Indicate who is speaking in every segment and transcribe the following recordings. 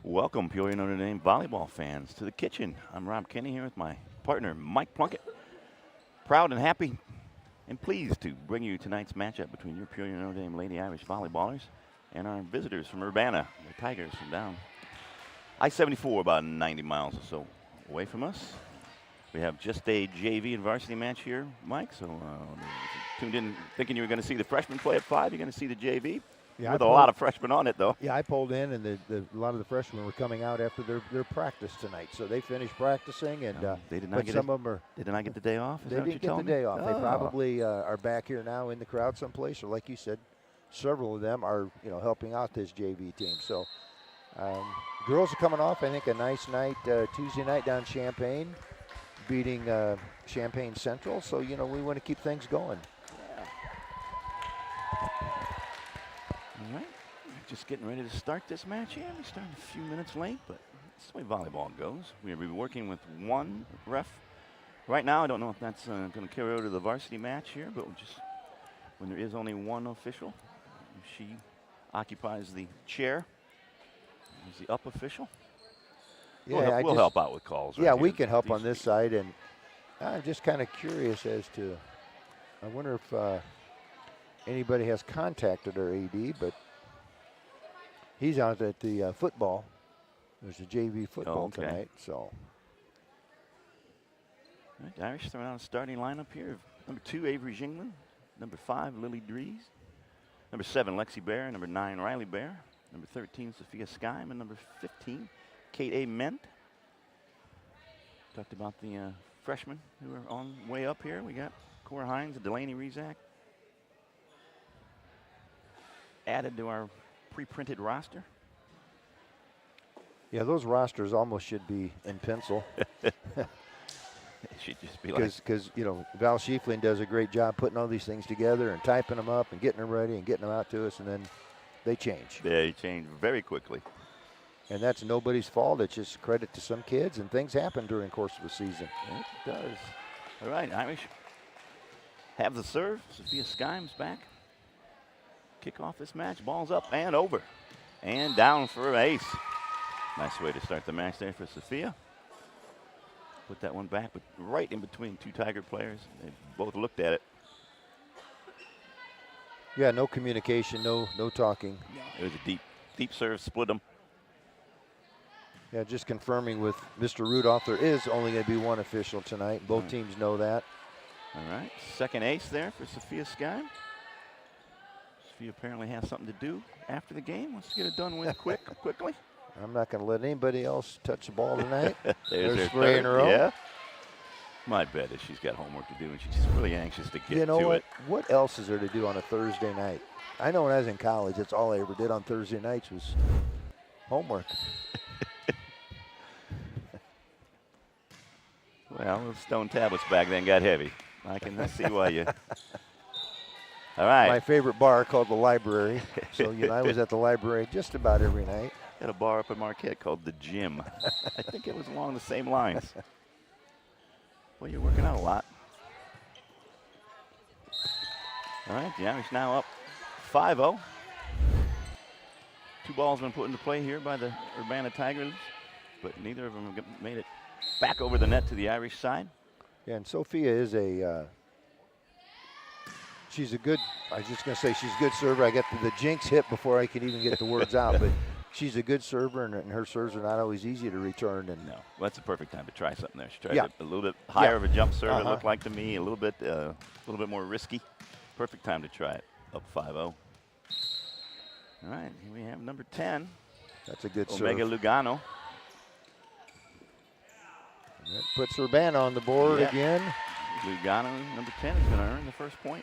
Speaker 1: Welcome, Peoria Notre Dame volleyball fans, to the kitchen. I'm Rob Kenny here with my partner, Mike Plunkett. Proud and happy and pleased to bring you tonight's matchup between your Peoria Notre Dame Lady Irish volleyballers and our visitors from Urbana, the Tigers from down I-74, about 90 miles or so away from us. We have just a JV and varsity match here, Mike. So tuned in thinking you were going to see the freshmen play at 5. You're going to see the JV. Yeah, with a lot of freshmen on it, though.
Speaker 2: Yeah, I pulled in, and a lot of the freshmen were coming out after their practice tonight. So they finished practicing, and
Speaker 1: they did not get
Speaker 2: some of them are.
Speaker 1: They did not get the day off.
Speaker 2: They didn't get the day off. They probably are back here now in the crowd someplace, or like you said, several of them are helping out this JV team. So girls are coming off, I think, a nice night Tuesday night down Champaign, beating Champaign Central. So we want to keep things going.
Speaker 1: All right, just getting ready to start this match here. We started a few minutes late, but that's the way volleyball goes. We'll be working with one ref right now. I don't know if that's going to carry over to the varsity match here, but when there is only one official, she occupies the chair as the up official.
Speaker 2: Yeah,
Speaker 1: we'll help out with calls.
Speaker 2: Yeah,
Speaker 1: right
Speaker 2: we
Speaker 1: here.
Speaker 2: can help on this side, and I'm just kind of curious as to, I wonder if anybody has contacted our AD, but he's out at the football. There's a JV football tonight, so.
Speaker 1: All right, the Irish throwing out a starting lineup here. Number 2, Avery Jingland. Number 5, Lily Dries. Number 7, Lexi Bear. Number 9, Riley Bear. Number 13, Sophia Skyme. And number 15, Kate A. Ment. Talked about the freshmen who are on way up here. We got Cora Hines and Delaney Rezak added to our pre-printed roster.
Speaker 2: Yeah, those rosters almost should be in pencil.
Speaker 1: It should just be like,
Speaker 2: because Val Schiefling does a great job putting all these things together and typing them up and getting them ready and getting them out to us, and then they change.
Speaker 1: They change very quickly.
Speaker 2: And that's nobody's fault. It's just credit to some kids, and things happen during the course of the season.
Speaker 1: It does. All right, Irish have the serve. Sophia Skyme's back. Kick off this match. Ball's up and over. And down for an ace. Nice way to start the match there for Sophia. Put that one back, but right in between two Tiger players. They both looked at it.
Speaker 2: Yeah, no communication, no talking.
Speaker 1: It was a deep serve, split them.
Speaker 2: Yeah, just confirming with Mr. Rudolph, there is only going to be one official tonight. Both teams know that.
Speaker 1: All right, second ace there for Sophia Sky. Sophia apparently has something to do after the game. Wants to get it done with quickly.
Speaker 2: I'm not going to let anybody else touch the ball tonight.
Speaker 1: There's
Speaker 2: 3 in a row.
Speaker 1: Yeah. My bet is she's got homework to do, and she's really anxious to get to it.
Speaker 2: What else is there to do on a Thursday night? I know when I was in college, that's all I ever did on Thursday nights was homework.
Speaker 1: Well, the stone tablets back then got heavy. I can see why you. All right.
Speaker 2: My favorite bar called the library. So, I was at the library just about every night.
Speaker 1: Got a bar up in Marquette called the Gym. I think it was along the same lines. Well, you're working out a lot. All right, the Irish now up 5-0. 2 balls been put into play here by the Urbana Tigers, but neither of them have made it back over the net to the Irish side.
Speaker 2: Yeah, and Sophia is she's a good, I was just going to say she's a good server. I got the jinx hit before I could even get the words out, but she's a good server, and her serves are not always easy to return. And
Speaker 1: no, well, that's a perfect time to try something there. She tried a little bit higher of a jump serve, it looked like to me, a little bit more risky. Perfect time to try it, up 5-0. All right, here we have number 10.
Speaker 2: That's a good serve.
Speaker 1: Omega Lugano.
Speaker 2: That puts Urbana on the board again.
Speaker 1: Lugano, number 10, is going to earn the first point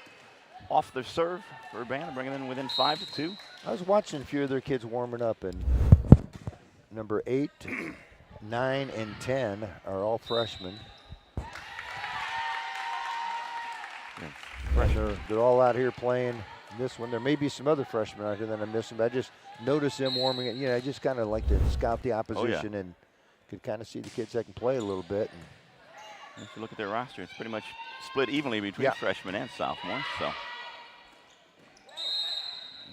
Speaker 1: off their serve for Urbana, bringing them within 5-2.
Speaker 2: I was watching a few of their kids warming up, and number 8, 9, and 10 are all freshmen. They're all out here playing this one. There may be some other freshmen out here that I'm missing, but I just noticed them warming it. I just kind of like to scout the opposition and could kind of see the kids that can play a little bit. And
Speaker 1: if you look at their roster, it's pretty much split evenly between freshmen and sophomores. So I'm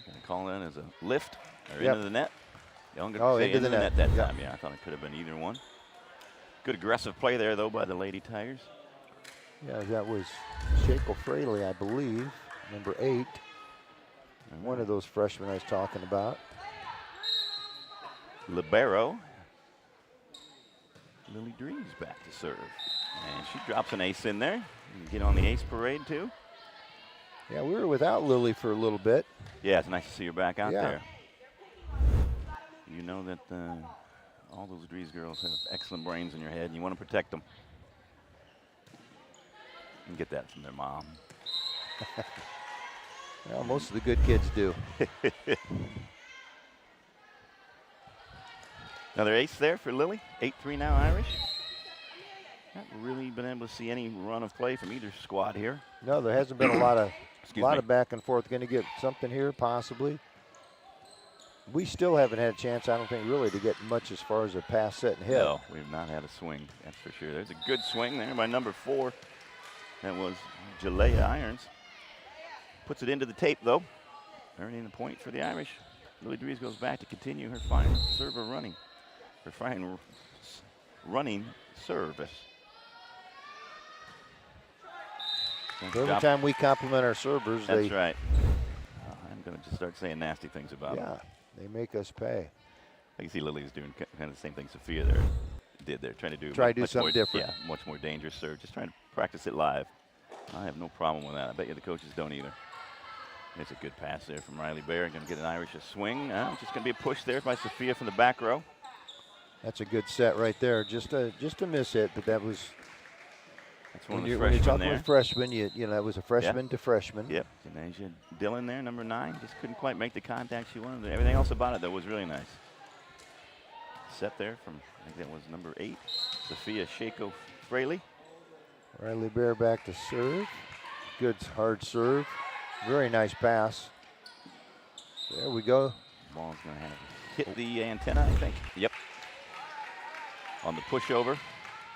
Speaker 1: going to call it as a lift or into the net. Young
Speaker 2: Oh,
Speaker 1: into the net that
Speaker 2: Yep.
Speaker 1: time. Yeah, I thought it could have been either one. Good aggressive play there, though, by the Lady Tigers.
Speaker 2: Yeah, that was Shaco Fraley, I believe, number 8. One of those freshmen I was talking about.
Speaker 1: Libero. Lily Drees back to serve. And she drops an ace in there. You get on the ace parade, too.
Speaker 2: Yeah, we were without Lily for a little bit.
Speaker 1: Yeah, it's nice to see her back out
Speaker 2: Yeah.
Speaker 1: there. You know that all those Drees girls have excellent brains in your head, and you want to protect them. And get that from their mom.
Speaker 2: Well, most of the good kids do.
Speaker 1: Another ace there for Lily. 8-3 now, Irish. Not really been able to see any run of play from either squad here.
Speaker 2: No, there hasn't been a lot of
Speaker 1: Excuse me.
Speaker 2: of back and forth. Going to get something here, possibly. We still haven't had a chance, I don't think, really, to get much as far as a pass, set, and hit.
Speaker 1: No, we've not had a swing, that's for sure. There's a good swing there by number 4. That was Jalea Irons. Puts it into the tape, though. Earning the point for the Irish. Lily Drees goes back to continue her fine server running. Her fine running service.
Speaker 2: Every time we compliment our servers,
Speaker 1: that's right. I'm going to just start saying nasty things about them.
Speaker 2: Yeah, they make us pay.
Speaker 1: I can see Lily's doing kind of the same thing Sophia there did there, trying to do
Speaker 2: something
Speaker 1: more,
Speaker 2: different.
Speaker 1: Yeah, much more dangerous serve. Just trying to practice it live. I have no problem with that. I bet you the coaches don't either. It's a good pass there from Riley Bear. Going to get an Irish a swing. Just going to be a push there by Sophia from the back row.
Speaker 2: That's a good set right there. Just a miss hit, but that was.
Speaker 1: That's one
Speaker 2: when
Speaker 1: of the
Speaker 2: you're
Speaker 1: freshmen
Speaker 2: talking
Speaker 1: there.
Speaker 2: with freshmen, you know that was a freshman to freshman.
Speaker 1: Yep. Janasia Dillon there, number 9, just couldn't quite make the contact she wanted. Everything else about it though was really nice. Set there from, I think that was number 8, Sophia Shaco Fraley.
Speaker 2: Riley Bear back to serve. Good hard serve. Very nice pass. There we go.
Speaker 1: Ball's going to have hit the antenna, I think. Yep. On the pushover.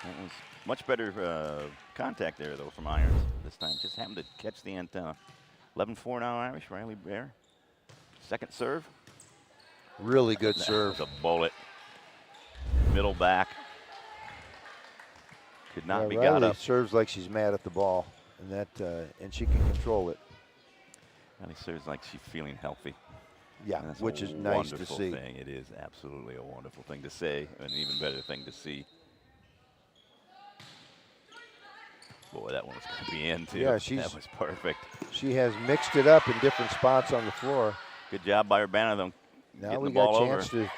Speaker 1: That was much better contact there, though, from Irons this time. Just happened to catch the antenna. 11-4 now, Irish. Riley Bear. Second serve.
Speaker 2: Really good serve.
Speaker 1: That was a bullet. Middle back. Could not be
Speaker 2: Riley
Speaker 1: got up.
Speaker 2: serves like she's mad at the ball, and she can control it.
Speaker 1: Riley serves like she's feeling healthy.
Speaker 2: Yeah,
Speaker 1: And that's
Speaker 2: which
Speaker 1: a
Speaker 2: is nice to
Speaker 1: wonderful
Speaker 2: see.
Speaker 1: thing. It is absolutely a wonderful thing to say, and an even better thing to see. Boy, that one was going to be in, too.
Speaker 2: Yeah,
Speaker 1: that was perfect.
Speaker 2: She has mixed it up in different spots on the floor.
Speaker 1: Good job by Urbana, though.
Speaker 2: Now we
Speaker 1: the
Speaker 2: got
Speaker 1: ball
Speaker 2: a chance
Speaker 1: over.
Speaker 2: to.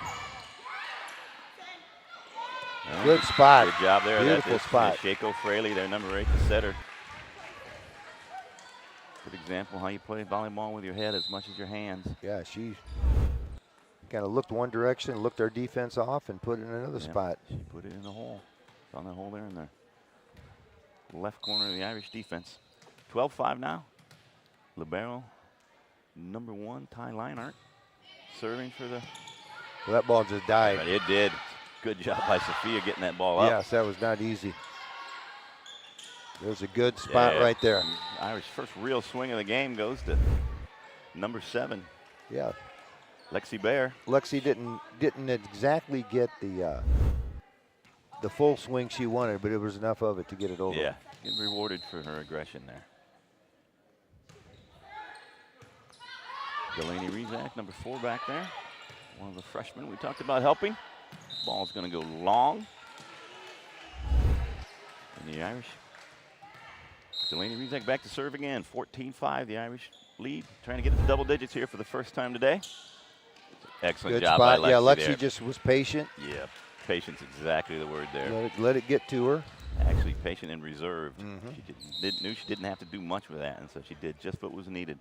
Speaker 2: Good spot.
Speaker 1: Good job there.
Speaker 2: Beautiful
Speaker 1: That's
Speaker 2: spot.
Speaker 1: Shaco Fraley, their number 8, the setter. Good example how you play volleyball with your head as much as your hands.
Speaker 2: Yeah, she kind of looked one direction, looked our defense off, and put it in another spot.
Speaker 1: She put it in the hole. Found that hole there in the left corner of the Irish defense. 12-5 now. Libero, number 1, Ty Leinart, serving for the.
Speaker 2: Well, that ball just died.
Speaker 1: But it did. Good job by Sophia getting that ball up.
Speaker 2: Yes, that was not easy. There's a good spot right there.
Speaker 1: Irish first real swing of the game goes to number 7.
Speaker 2: Yeah.
Speaker 1: Lexi Bear.
Speaker 2: Lexi didn't exactly get the full swing she wanted, but it was enough of it to get it over.
Speaker 1: Yeah, getting rewarded for her aggression there. Delaney Rezak, number 4 back there. One of the freshmen we talked about helping. Ball's going to go long. And the Irish. Delaney Rezak back to serve again. 14-5, the Irish lead. Trying to get to double digits here for the first time today. Excellent
Speaker 2: Good
Speaker 1: job
Speaker 2: spot.
Speaker 1: by Lexi.
Speaker 2: Yeah, Lexi
Speaker 1: there.
Speaker 2: just was patient.
Speaker 1: Yeah, patience, exactly the word there.
Speaker 2: Let it get to her.
Speaker 1: Actually patient and reserved. She knew she didn't have to do much with that, and so she did just what was needed.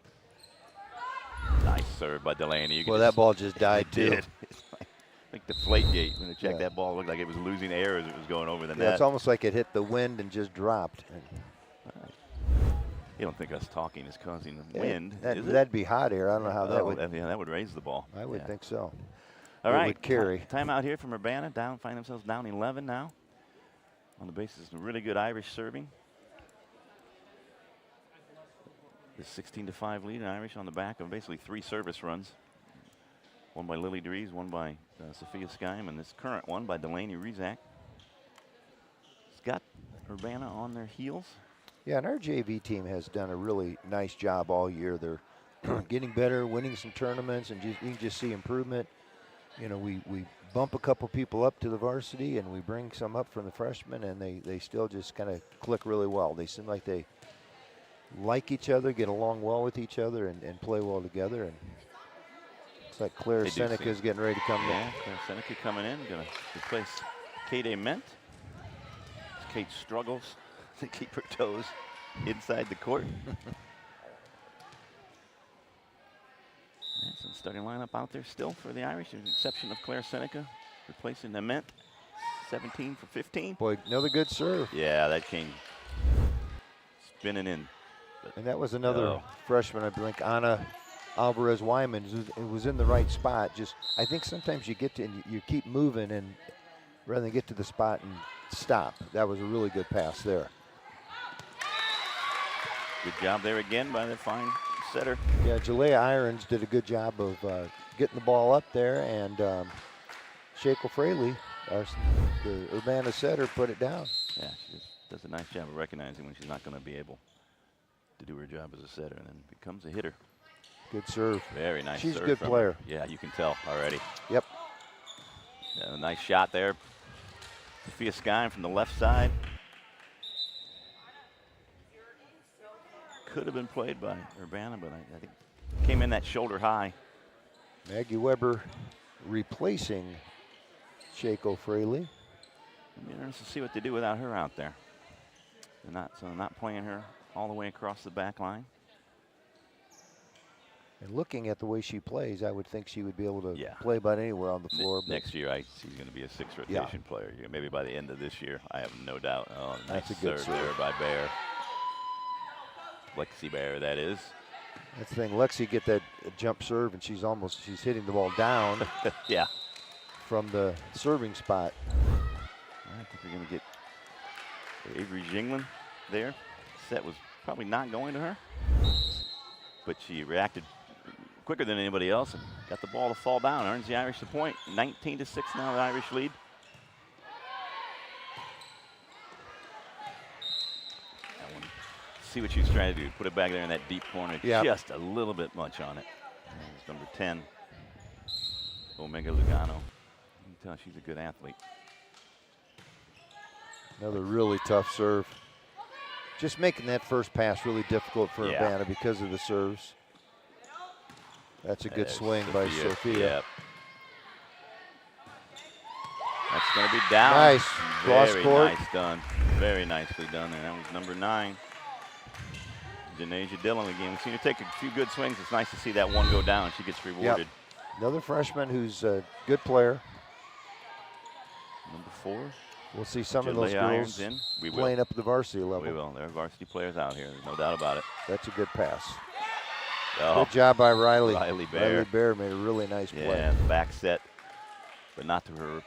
Speaker 1: Nice serve by Delaney.
Speaker 2: Well, that ball just died, too.
Speaker 1: Did. It's like deflate gate. When it checked that ball, it looked like it was losing air as it was going over the net.
Speaker 2: It's almost like it hit the wind and just dropped.
Speaker 1: You don't think us talking is causing the wind, is it?
Speaker 2: That'd be hot air. I don't know how that would.
Speaker 1: Yeah, that would raise the ball.
Speaker 2: I would think so.
Speaker 1: All right,
Speaker 2: would carry.
Speaker 1: Timeout here from Urbana. Find themselves down 11 now. On the basis of really good Irish serving. The 16-5 lead, Irish on the back of basically 3 service runs. One by Lily Dries, one by Sophia Skyam, and this current one by Delaney Rizak. It's got Urbana on their heels.
Speaker 2: Yeah, and our JV team has done a really nice job all year. They're getting better, winning some tournaments, and you can just see improvement. You know, we bump a couple people up to the varsity, and we bring some up from the freshmen, and they still just kind of click really well. They seem like they like each other, get along well with each other, and play well together. And it's like Claire Seneca is getting ready to come in.
Speaker 1: Yeah, Claire Seneca coming in, going to replace Kate Ament. Kate struggles to keep her toes inside the court. That's the starting lineup out there still for the Irish, with the exception of Claire Seneca, replacing Ament. 17 for 15.
Speaker 2: Boy, another good serve.
Speaker 1: Yeah, that came spinning in.
Speaker 2: And that was another freshman, I think, Anna Alvarez-Wyman. It was in the right spot. Just, I think sometimes you get to, and you keep moving, and rather than get to the spot and stop. That was a really good pass there.
Speaker 1: Good job there again by the fine setter.
Speaker 2: Yeah, Jalea Irons did a good job of getting the ball up there, and Shaco Fraley, the Urbana setter, put it down.
Speaker 1: Yeah, she just does a nice job of recognizing when she's not going to be able to do her job as a setter, and then becomes a hitter.
Speaker 2: Good serve.
Speaker 1: Very nice
Speaker 2: She's
Speaker 1: serve.
Speaker 2: a good player.
Speaker 1: Her. Yeah, you can tell already.
Speaker 2: Yep.
Speaker 1: Yeah, a nice shot there. Sophia Skyne from the left side. Could have been played by Urbana, but I think came in that shoulder high.
Speaker 2: Maggie Weber replacing Shaco Fraley.
Speaker 1: It'll be interesting to see what they do without her out there. They're not playing her all the way across the back line.
Speaker 2: And looking at the way she plays, I would think she would be able to play about anywhere on the floor.
Speaker 1: Next year, she's going to be a 6 rotation player. Maybe by the end of this year, I have no doubt. Oh,
Speaker 2: that's
Speaker 1: nice
Speaker 2: a good
Speaker 1: serve there by Bear. Lexi Bear, that is.
Speaker 2: That's the thing. Lexi get that jump serve, and she's hitting the ball down.
Speaker 1: Yeah.
Speaker 2: From the serving spot.
Speaker 1: I think we're going to get Avery Jingling there. Set was probably not going to her, but she reacted quicker than anybody else and got the ball to fall down. Earns the Irish the point. 19-6 now, the Irish lead. That one, see what she's trying to do. Put it back there in that deep corner.
Speaker 2: Yep.
Speaker 1: Just a little bit much on it. And it's number 10, Omega Lugano. You can tell she's a good athlete.
Speaker 2: Another really tough serve. Just making that first pass really difficult for Urbana because of the serves. That's a good swing by Sophia.
Speaker 1: Yep. That's going to be down.
Speaker 2: Nice. Cross court.
Speaker 1: Nice done. Very nicely done. And that was number 9, Janasia Dillon again. We've seen her take a few good swings. It's nice to see that one go down. She gets rewarded.
Speaker 2: Yep. Another freshman who's a good player.
Speaker 1: Number 4.
Speaker 2: We'll see some of those girls playing up at the varsity level.
Speaker 1: We will. There are varsity players out here. There's no doubt about it.
Speaker 2: That's a good pass.
Speaker 1: Oh,
Speaker 2: good job by Riley.
Speaker 1: Riley Bear.
Speaker 2: Riley Bear made a really nice play.
Speaker 1: Yeah, back set, but not to her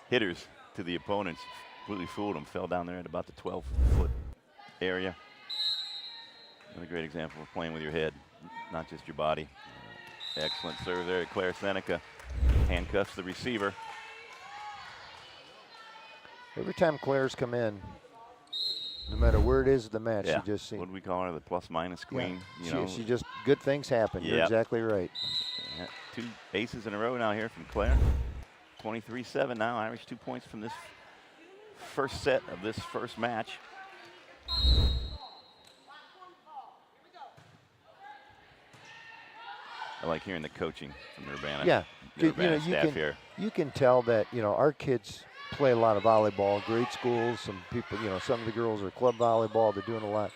Speaker 1: hitters, to the opponents. Completely fooled them. Fell down there at about the 12-foot area. Another great example of playing with your head, not just your body. Excellent serve there. Claire Seneca handcuffs the receiver.
Speaker 2: Every time Claire's come in, no matter where it is in the match, she just seems.
Speaker 1: What do we call her? The plus-minus queen.
Speaker 2: Yeah.
Speaker 1: You know,
Speaker 2: she just, good things happen. You're exactly right.
Speaker 1: Yeah, 2 aces in a row now here from Claire. 23-7 now. Irish 2 points from this first set of this first match. I like hearing the coaching from Urbana.
Speaker 2: Yeah,
Speaker 1: the Urbana staff here.
Speaker 2: You can tell that, our kids play a lot of volleyball, great schools, some people, some of the girls are club volleyball, they're doing a lot.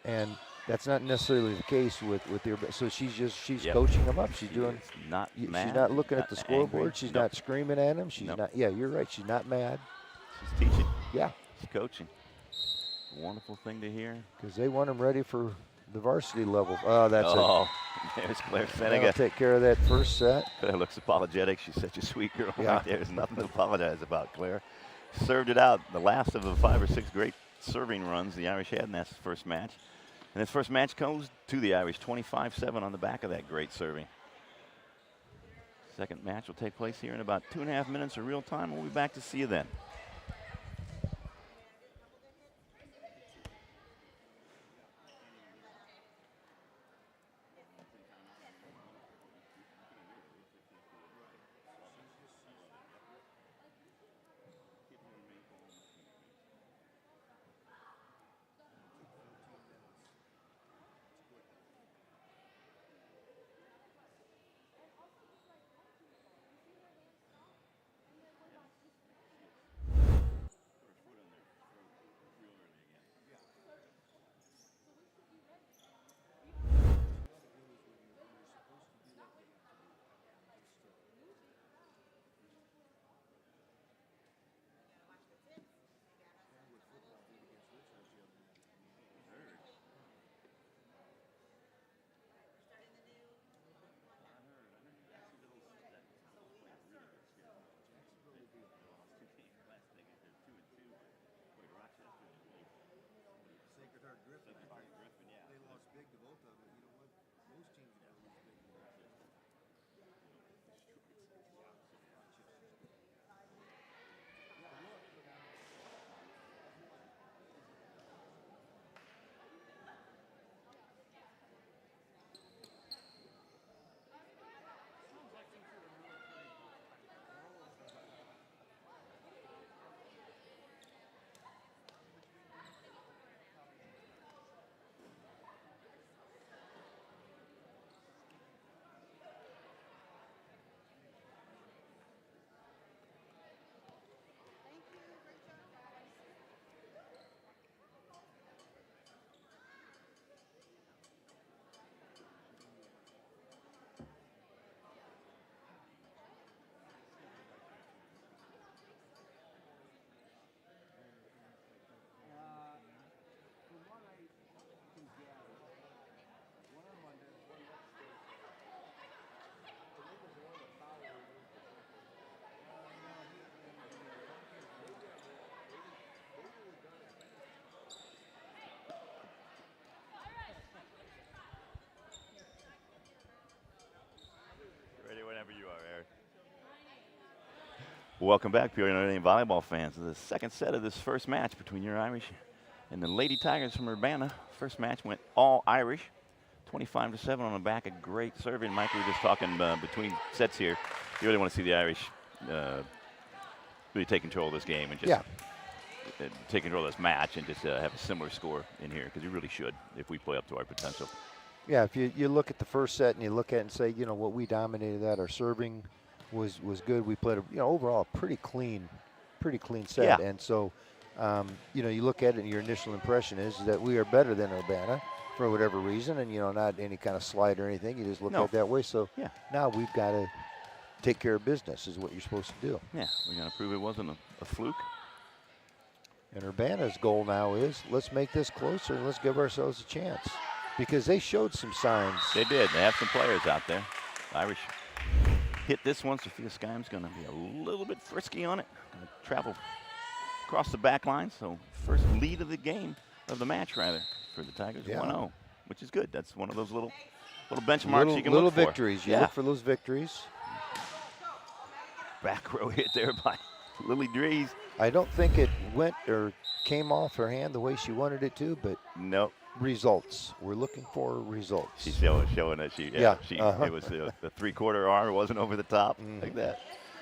Speaker 2: And that's not necessarily the case with the, so she's coaching them up. She's
Speaker 1: not mad.
Speaker 2: She's not looking at the scoreboard.
Speaker 1: Angry.
Speaker 2: She's not screaming at them. She's not, you're right. She's not mad.
Speaker 1: She's teaching.
Speaker 2: Yeah.
Speaker 1: She's coaching. Wonderful thing to hear.
Speaker 2: Because they want them ready for the varsity level. Oh, that's it.
Speaker 1: There's Claire Seneca.
Speaker 2: I'll take care of that first set.
Speaker 1: Claire looks apologetic. She's such a sweet girl right there. There's nothing to apologize about, Claire. Served it out. The last of the 5 or 6 great serving runs the Irish had in that first match. And this first match goes to the Irish, 25-7 on the back of that great serving. Second match will take place here in about 2.5 minutes of real time. We'll be back to see you then. Ready whenever you are, Eric. Welcome back, Peoria Notre Dame volleyball fans, to the second set of this first match between your Irish and the Lady Tigers from Urbana. First match went all Irish, 25-7 on the back. A great serving. Mike, we were just talking between sets here. You really want to see the Irish really take control of this game and just take control of this match and just have a similar score in here, because you really should if we play up to our potential.
Speaker 2: Yeah, if you look at the first set and you look at it and say, you know, what we dominated at, our serving was good. We played, overall a pretty clean set.
Speaker 1: Yeah.
Speaker 2: And so, you look at it and your initial impression is that we are better than Urbana for whatever reason, and, not any kind of slight or anything. You just look at it that way. So now we've got to take care of business is what you're supposed to do.
Speaker 1: Yeah, we're going to prove it wasn't a fluke.
Speaker 2: And Urbana's goal now is, let's make this closer and let's give ourselves a chance. Because they showed some signs.
Speaker 1: They did. They have some players out there. Irish hit this one. Sophia Skyme's going to be a little bit frisky on it. Gonna travel across the back line. So first lead of the game, of the match rather, for the Tigers, 1-0, which is good. That's one of those little benchmarks you can look for.
Speaker 2: Little victories. You look for those victories.
Speaker 1: Back row hit there by Lily Drees.
Speaker 2: I don't think it went or came off her hand the way she wanted it to, but
Speaker 1: nope.
Speaker 2: Results. We're looking for results.
Speaker 1: She's showing that it was the 3/4 arm wasn't over the top like that.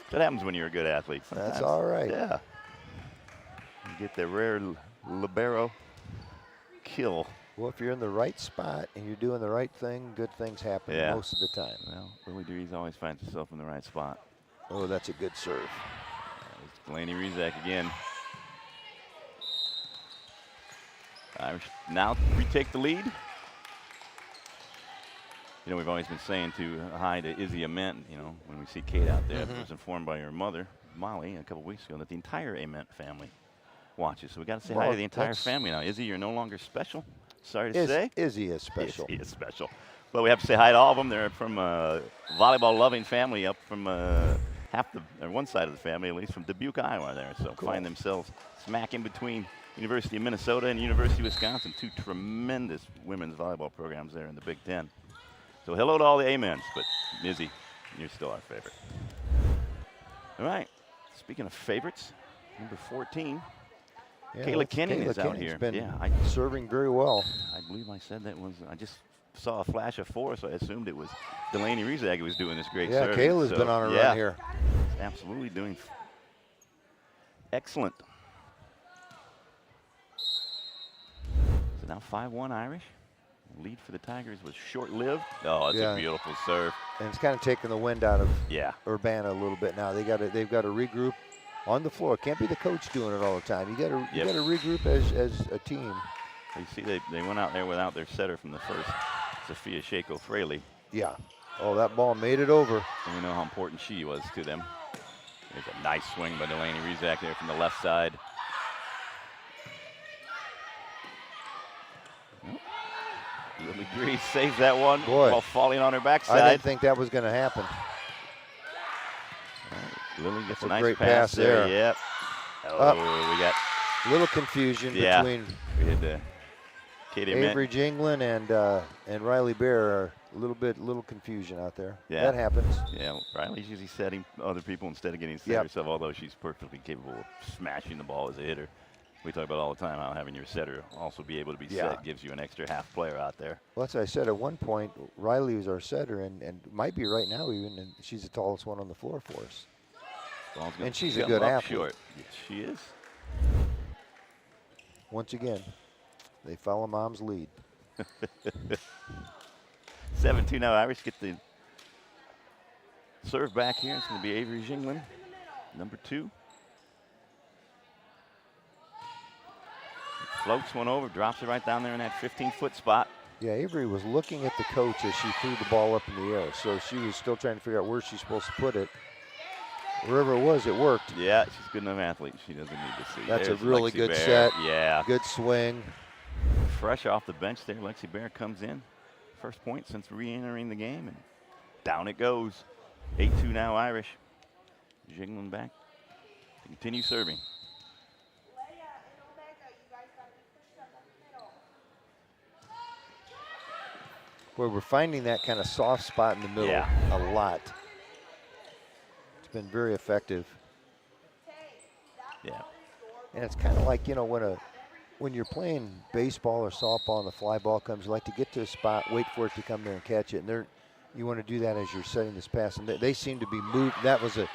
Speaker 1: That happens when you're a good athlete. Sometimes.
Speaker 2: That's all right.
Speaker 1: Yeah. You get the rare libero kill.
Speaker 2: Well, if you're in the right spot and you're doing the right thing, good things happen most of the time.
Speaker 1: Well, Lily Drees always finds herself in the right spot.
Speaker 2: Oh, that's a good serve.
Speaker 1: Delaney Rizak again. Irish now retake the lead. We've always been saying hi to Izzy Ament, when we see Kate out there. I was informed by her mother, Molly, a couple weeks ago that the entire Ament family watches. So we got to say hi to the entire family now. Izzy, you're no longer special. Sorry to say.
Speaker 2: Izzy is special.
Speaker 1: Izzy is special. But we have to say hi to all of them. They're from a volleyball-loving family up from one side of the family, at least from Dubuque, Iowa there. So find themselves smack in between University of Minnesota and University of Wisconsin, two tremendous women's volleyball programs there in the Big Ten. So hello to all the amens, but Izzy You're still our favorite. All right. Speaking of favorites, number 14,
Speaker 2: Yeah,
Speaker 1: Kayla Kenning is out
Speaker 2: Kenning's
Speaker 1: here.
Speaker 2: been
Speaker 1: Yeah,
Speaker 2: serving very well.
Speaker 1: I believe I said that was. I just saw a flash of 4, so I assumed it was Delaney Rizak who was doing this great
Speaker 2: Yeah,
Speaker 1: serving.
Speaker 2: Kayla's been on a run here.
Speaker 1: Absolutely doing excellent. So now 5-1 Irish. Lead for the Tigers was short-lived. Oh, that's a beautiful serve.
Speaker 2: And it's kind of taking the wind out of
Speaker 1: Yeah.
Speaker 2: Urbana a little bit now. They've got to regroup on the floor. It can't be the coach doing it all the time. You got to regroup as a team.
Speaker 1: You see, they went out there without their setter from the first, Sophia Shako Fraley.
Speaker 2: Yeah. Oh, that ball made it over.
Speaker 1: And we know how important she was to them. There's a nice swing by Delaney Rizak there from the left side. Lily Grease saves that one while falling on her backside.
Speaker 2: I didn't think that was going to happen.
Speaker 1: Lily gets
Speaker 2: That's
Speaker 1: a nice
Speaker 2: great
Speaker 1: pass there.
Speaker 2: there.
Speaker 1: Yep. Oh, we got
Speaker 2: a little confusion between
Speaker 1: we had Katie
Speaker 2: Avery Jinglin and Riley Bear. A little confusion out there.
Speaker 1: Yeah.
Speaker 2: That happens.
Speaker 1: Yeah, Riley's usually setting other people instead of getting set herself, although she's perfectly capable of smashing the ball as a hitter. We talk about all the time how having your setter also be able to be set gives you an extra half player out there.
Speaker 2: Well, that's what I said at one point. Riley was our setter and might be right now even, and she's the tallest one on the floor for us. And she's a good athlete.
Speaker 1: Short. She is.
Speaker 2: Once again, they follow mom's lead.
Speaker 1: 7-2 now. Irish get the serve back here. It's going to be Avery Jinglin, number 2. Floats one over, drops it right down there in that 15-foot spot.
Speaker 2: Yeah, Avery was looking at the coach as she threw the ball up in the air, so she was still trying to figure out where she's supposed to put it. Wherever it was, it worked.
Speaker 1: Yeah, she's a good enough athlete. She doesn't need to see.
Speaker 2: That's
Speaker 1: There's
Speaker 2: a really
Speaker 1: Lexi
Speaker 2: good
Speaker 1: Bear.
Speaker 2: set.
Speaker 1: Yeah.
Speaker 2: Good swing.
Speaker 1: Fresh off the bench there, Lexi Bear comes in. First point since re-entering the game, and down it goes. 8-2 now Irish. Jinglin back to continue serving.
Speaker 2: Where we're finding that kind of soft spot in the middle a lot. It's been very effective.
Speaker 1: Yeah.
Speaker 2: And it's kind of like, you know, when you're playing baseball or softball and the fly ball comes, you like to get to a spot, wait for it to come there and catch it. And you want to do that as you're setting this pass. And they seem to be moved. That was a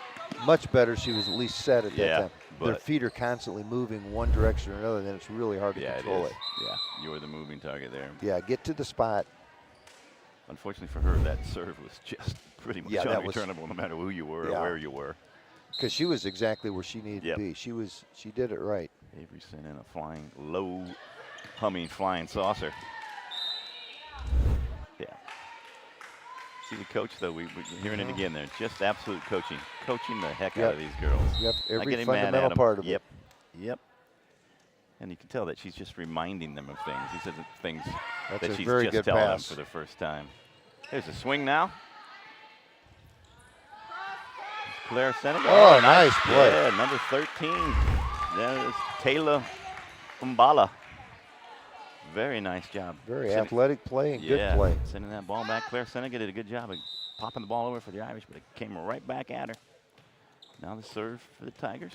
Speaker 2: much better. She was at least set at that time. Their feet are constantly moving one direction or another, then it's really hard to control it.
Speaker 1: Yeah, you're the moving target there.
Speaker 2: Yeah, get to the spot.
Speaker 1: Unfortunately for her, that serve was just pretty much unreturnable no matter who you were or where you were.
Speaker 2: Because she was exactly where she needed to be. She did it right.
Speaker 1: Avery sent in a flying, low, humming flying saucer. Yeah. See the coach, though, we're hearing it again there. Just absolute coaching. Coaching the heck out of these girls.
Speaker 2: Yep, every
Speaker 1: getting
Speaker 2: fundamental
Speaker 1: mad at them.
Speaker 2: part of it.
Speaker 1: Yep. And you can tell that she's just reminding them of things. These are the things
Speaker 2: That's
Speaker 1: that
Speaker 2: a
Speaker 1: she's
Speaker 2: very
Speaker 1: just
Speaker 2: good
Speaker 1: telling
Speaker 2: pass.
Speaker 1: them for the first time. There's a swing now. Claire Senegal.
Speaker 2: Oh, nice play.
Speaker 1: Yeah, number 13. There's Taylor Umbala. Very nice job.
Speaker 2: Very athletic play and good play.
Speaker 1: Sending that ball back. Claire Senegal did a good job of popping the ball over for the Irish, but it came right back at her. Now the serve for the Tigers.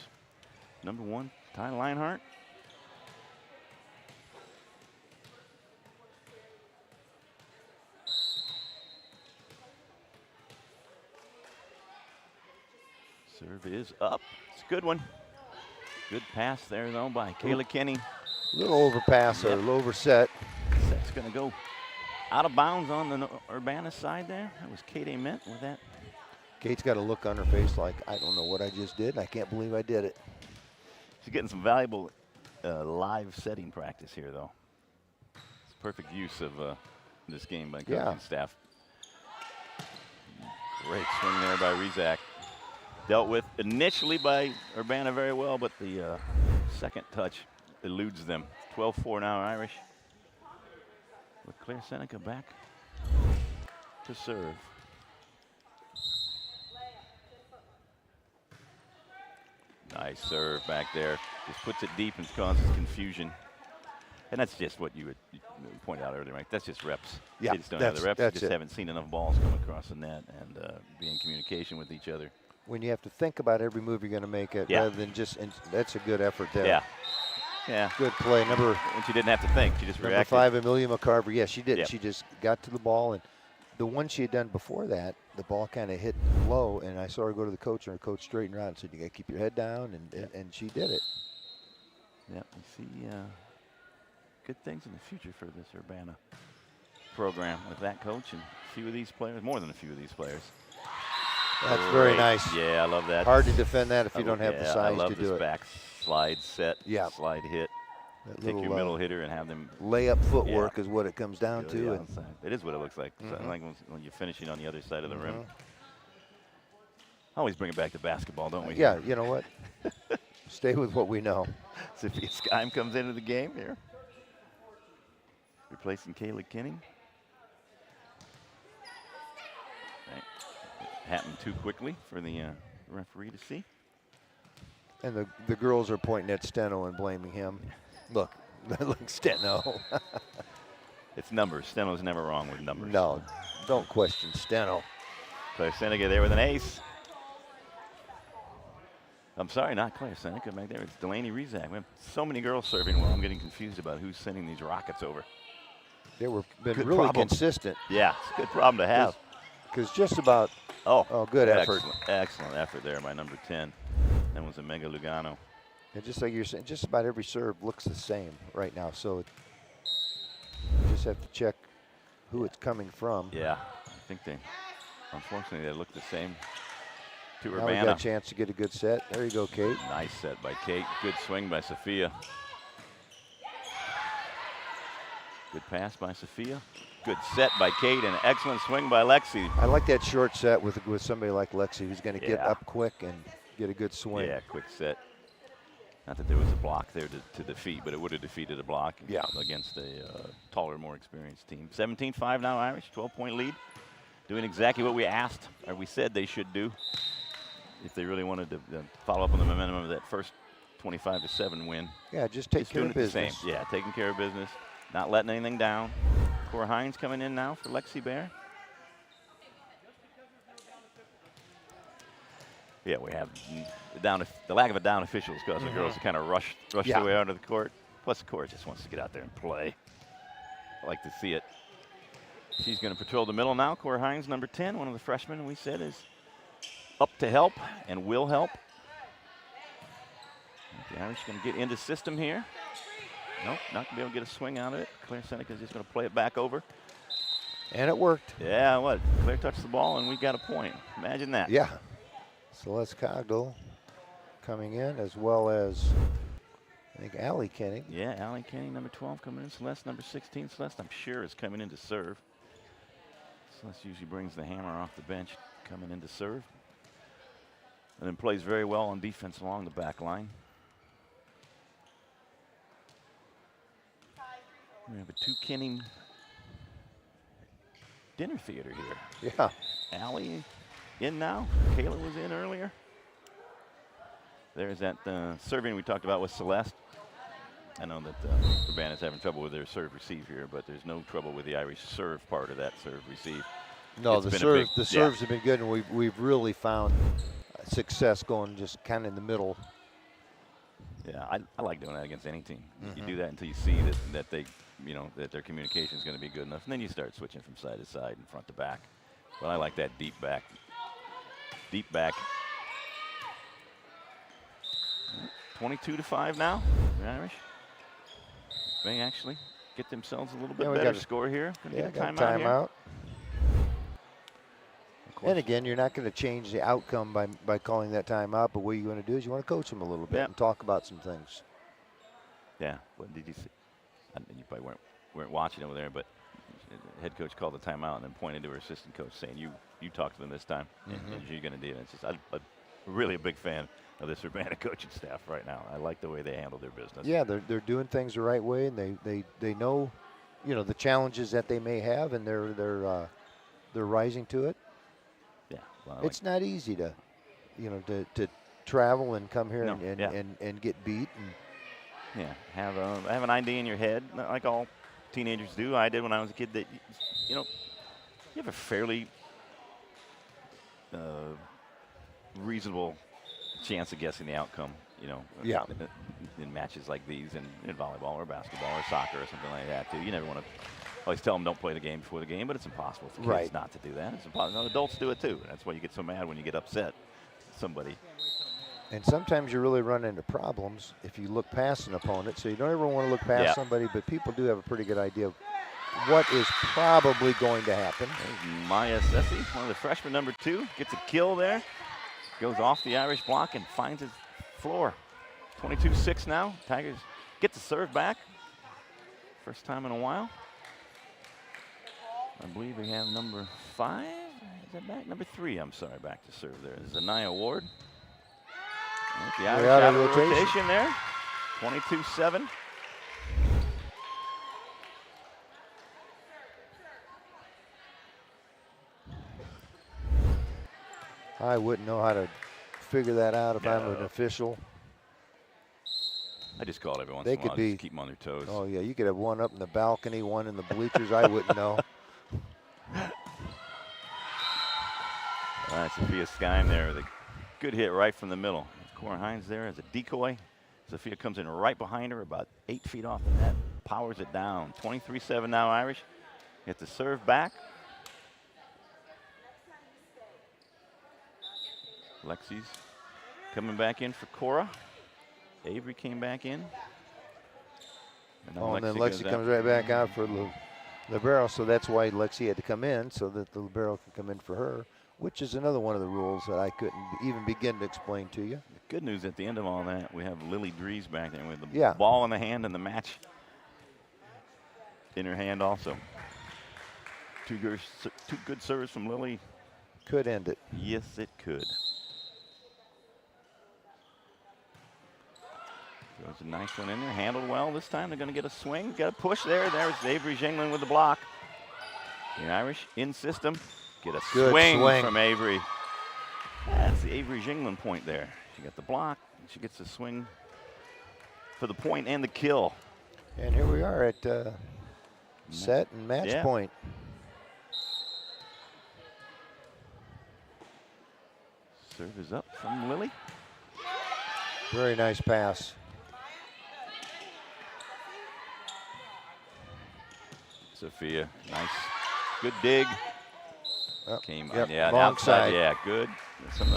Speaker 1: Number 1, Ty Leinhart. Serve is up. It's a good one. Good pass there, though, by Kayla Kenny.
Speaker 2: A little overpass or a little overset.
Speaker 1: Set's going to go out of bounds on the Urbana side there. That was Kate Ament with that.
Speaker 2: Kate's got a look on her face like, I don't know what I just did, and I can't believe I did it.
Speaker 1: She's getting some valuable live setting practice here, though. It's perfect use of this game by coaching staff. Great swing there by Rizak. Dealt with initially by Urbana very well, but the second touch eludes them. 12-4 now Irish. With Claire Seneca back to serve. Nice serve back there. Just puts it deep and causes confusion. And that's just what you would you pointed out earlier, Mike, that's just reps.
Speaker 2: Yeah,
Speaker 1: They just don't have the reps. They just
Speaker 2: it.
Speaker 1: haven't seen enough balls come across the net and be in communication with each other.
Speaker 2: When you have to think about every move you're going to make it,
Speaker 1: Yeah.
Speaker 2: rather than just, and that's a good effort there.
Speaker 1: Yeah. Yeah.
Speaker 2: Good play.
Speaker 1: And she didn't have to think. She just
Speaker 2: Number
Speaker 1: reacted.
Speaker 2: 5, Amelia McCarver. Yes, she did.
Speaker 1: Yep.
Speaker 2: She just got to the ball, and the one she had done before that, the ball kind of hit low, and I saw her go to the coach, and her coach straightened her out and said, "You got to keep your head down," and she did it.
Speaker 1: Yeah, you see good things in the future for this Urbana program with that coach and a few of these players, more than a few of these players.
Speaker 2: That's very nice.
Speaker 1: Yeah, I love that.
Speaker 2: Hard to defend that if you don't have the size
Speaker 1: I love
Speaker 2: to
Speaker 1: this
Speaker 2: do it.
Speaker 1: back slide set, slide hit.
Speaker 2: That
Speaker 1: Take your middle hitter and have them
Speaker 2: layup footwork is what it comes down to. And
Speaker 1: it is what it looks like. Like when you're finishing on the other side of the rim. Always bring it back to basketball, don't we?
Speaker 2: Yeah, you know what? Stay with what we know.
Speaker 1: Sophia Skyme comes into the game here, replacing Kayla Kinney. Right. Happened too quickly for the referee to see.
Speaker 2: And the girls are pointing at Steno and blaming him. Look, Steno.
Speaker 1: It's numbers. Steno's never wrong with numbers.
Speaker 2: No, don't question Steno.
Speaker 1: Claire Seneca there with an ace. I'm sorry, not Claire Seneca back there. It's Delaney Rezak. We have so many girls serving well. I'm getting confused about who's sending these rockets over.
Speaker 2: They were been
Speaker 1: good
Speaker 2: really
Speaker 1: problem.
Speaker 2: consistent.
Speaker 1: Yeah, it's a good problem to have.
Speaker 2: Because just about.
Speaker 1: Oh,
Speaker 2: good effort.
Speaker 1: Excellent effort there by number 10. That was Omega Lugano.
Speaker 2: And just like you're saying, just about every serve looks the same right now. So you just have to check who it's coming from.
Speaker 1: Yeah, I think unfortunately, they look the same to
Speaker 2: Now
Speaker 1: Urbana.
Speaker 2: we got a chance to get a good set. There you go, Kate.
Speaker 1: Nice set by Kate. Good swing by Sophia. Good pass by Sophia. Good set by Kate and an excellent swing by Lexi.
Speaker 2: I like that short set with somebody like Lexi who's going to get up quick and get a good swing.
Speaker 1: Yeah, quick set. Not that there was a block there to defeat, but it would have defeated a block against a taller, more experienced team. 17-5 now, Irish, 12-point lead. Doing exactly what we asked, or we said they should do, if they really wanted to follow up on the momentum of that first 25-7 win.
Speaker 2: Yeah, just take care of business.
Speaker 1: Yeah, taking care of business, not letting anything down. Cora Hines coming in now for Lexi Bear. Yeah, we have the lack of a down officials because the girls kind of rush their way onto the court. Plus, Cora just wants to get out there and play. I like to see it. She's going to patrol the middle now. Cora Hines, number 10, one of the freshmen we said is up to help and will help. The Irish going to get into system here. Nope, not going to be able to get a swing out of it. Claire Seneca is just going to play it back over.
Speaker 2: And it worked.
Speaker 1: Yeah, what? Claire touched the ball and we got a point. Imagine that.
Speaker 2: Yeah. Celeste Cogdell coming in, as well as, I think, Allie Kenny.
Speaker 1: Yeah, Allie Kenny, number 12, coming in. Celeste, number 16. Celeste, I'm sure, is coming in to serve. Celeste usually brings the hammer off the bench, coming in to serve. And then plays very well on defense along the back line. We have a two-Kenny dinner theater here.
Speaker 2: Yeah.
Speaker 1: Allie in now. Kayla was in earlier. There's that serving we talked about with Celeste. I know that Urbana's having trouble with their serve receive here, but there's no trouble with the Irish serve part of that serve receive.
Speaker 2: No, the serves have been good, and we've really found success going just kind of in the middle.
Speaker 1: Yeah, I like doing that against any team. You do that until you see that they, that their communication is going to be good enough, and then you start switching from side to side and front to back. But I like that deep back. Deep back. 22-5 now. The Irish may actually get themselves a little bit better score here.
Speaker 2: Got a timeout. And again, you're not going to change the outcome by calling that timeout, but what you're going to do is you want to coach them a little bit and talk about some things.
Speaker 1: Yeah. What did you see? You probably weren't watching over there, but the head coach called the timeout and then pointed to her assistant coach saying, you talk to them this time, and you're going to do it. It's just, I'm really a big fan of this Urbana coaching staff right now. I like the way they handle their business.
Speaker 2: Yeah, they're doing things the right way, and they know, the challenges that they may have, and they're rising to it.
Speaker 1: Yeah, well,
Speaker 2: it's not easy to travel and come here and get beat.
Speaker 1: And have an idea in your head, like all teenagers do. I did when I was a kid. That you know, you have a fairly reasonable chance of guessing the outcome. You know,
Speaker 2: Yeah.
Speaker 1: in matches like these, in volleyball or basketball or soccer or something like that too. You never want to always tell them don't play the game before the game, but it's impossible for kids
Speaker 2: Right.
Speaker 1: not to do that. It's impossible. Adults do it too. That's why you get so mad when you get upset. Somebody.
Speaker 2: And sometimes you really run into problems if you look past an opponent. So you don't ever want to look past somebody, but people do have a pretty good idea of what is probably going to happen.
Speaker 1: There's Maya Sessi, one of the freshmen, number 2, gets a kill there. Goes off the Irish block and finds his floor. 22-6 now. Tigers get the serve back. First time in a while. I believe we have number 5. Is that back? Number 3, I'm sorry, back to serve there. This is Anaya Ward. The Irish out of rotation there. 22-7.
Speaker 2: I wouldn't know how to figure that out if I'm an official.
Speaker 1: I just call it every once in a while. Just keep them on their toes.
Speaker 2: Oh, yeah. You could have one up in the balcony, one in the bleachers. I wouldn't know.
Speaker 1: All right, Sophia Skym there with a good hit right from the middle. Cora Hines there as a decoy. Sophia comes in right behind her, about 8 feet off the net. Powers it down. 23-7 now Irish. Get the serve back. Lexi's coming back in for Cora. Avery came back in.
Speaker 2: And then Lexi comes right back out for libero, so that's why Lexi had to come in, so that the libero can come in for her, which is another one of the rules that I couldn't even begin to explain to you.
Speaker 1: The good news at the end of all that, we have Lily Dries back there with the ball in the hand and the match in her hand also. Two good serves from Lily.
Speaker 2: Could end it.
Speaker 1: Yes, it could. There's a nice one in there, handled well this time. They're going to get a swing, got a push there. There's Avery Jingling with the block. The Irish in system, get a swing from Avery. That's the Avery Jingling point there. She got the block, and she gets the swing for the point and the kill.
Speaker 2: And here we are at set and match point.
Speaker 1: Serve is up from Lily.
Speaker 2: Very nice pass.
Speaker 1: Sophia, nice, good dig. Came
Speaker 2: long side.
Speaker 1: Yeah, good. Some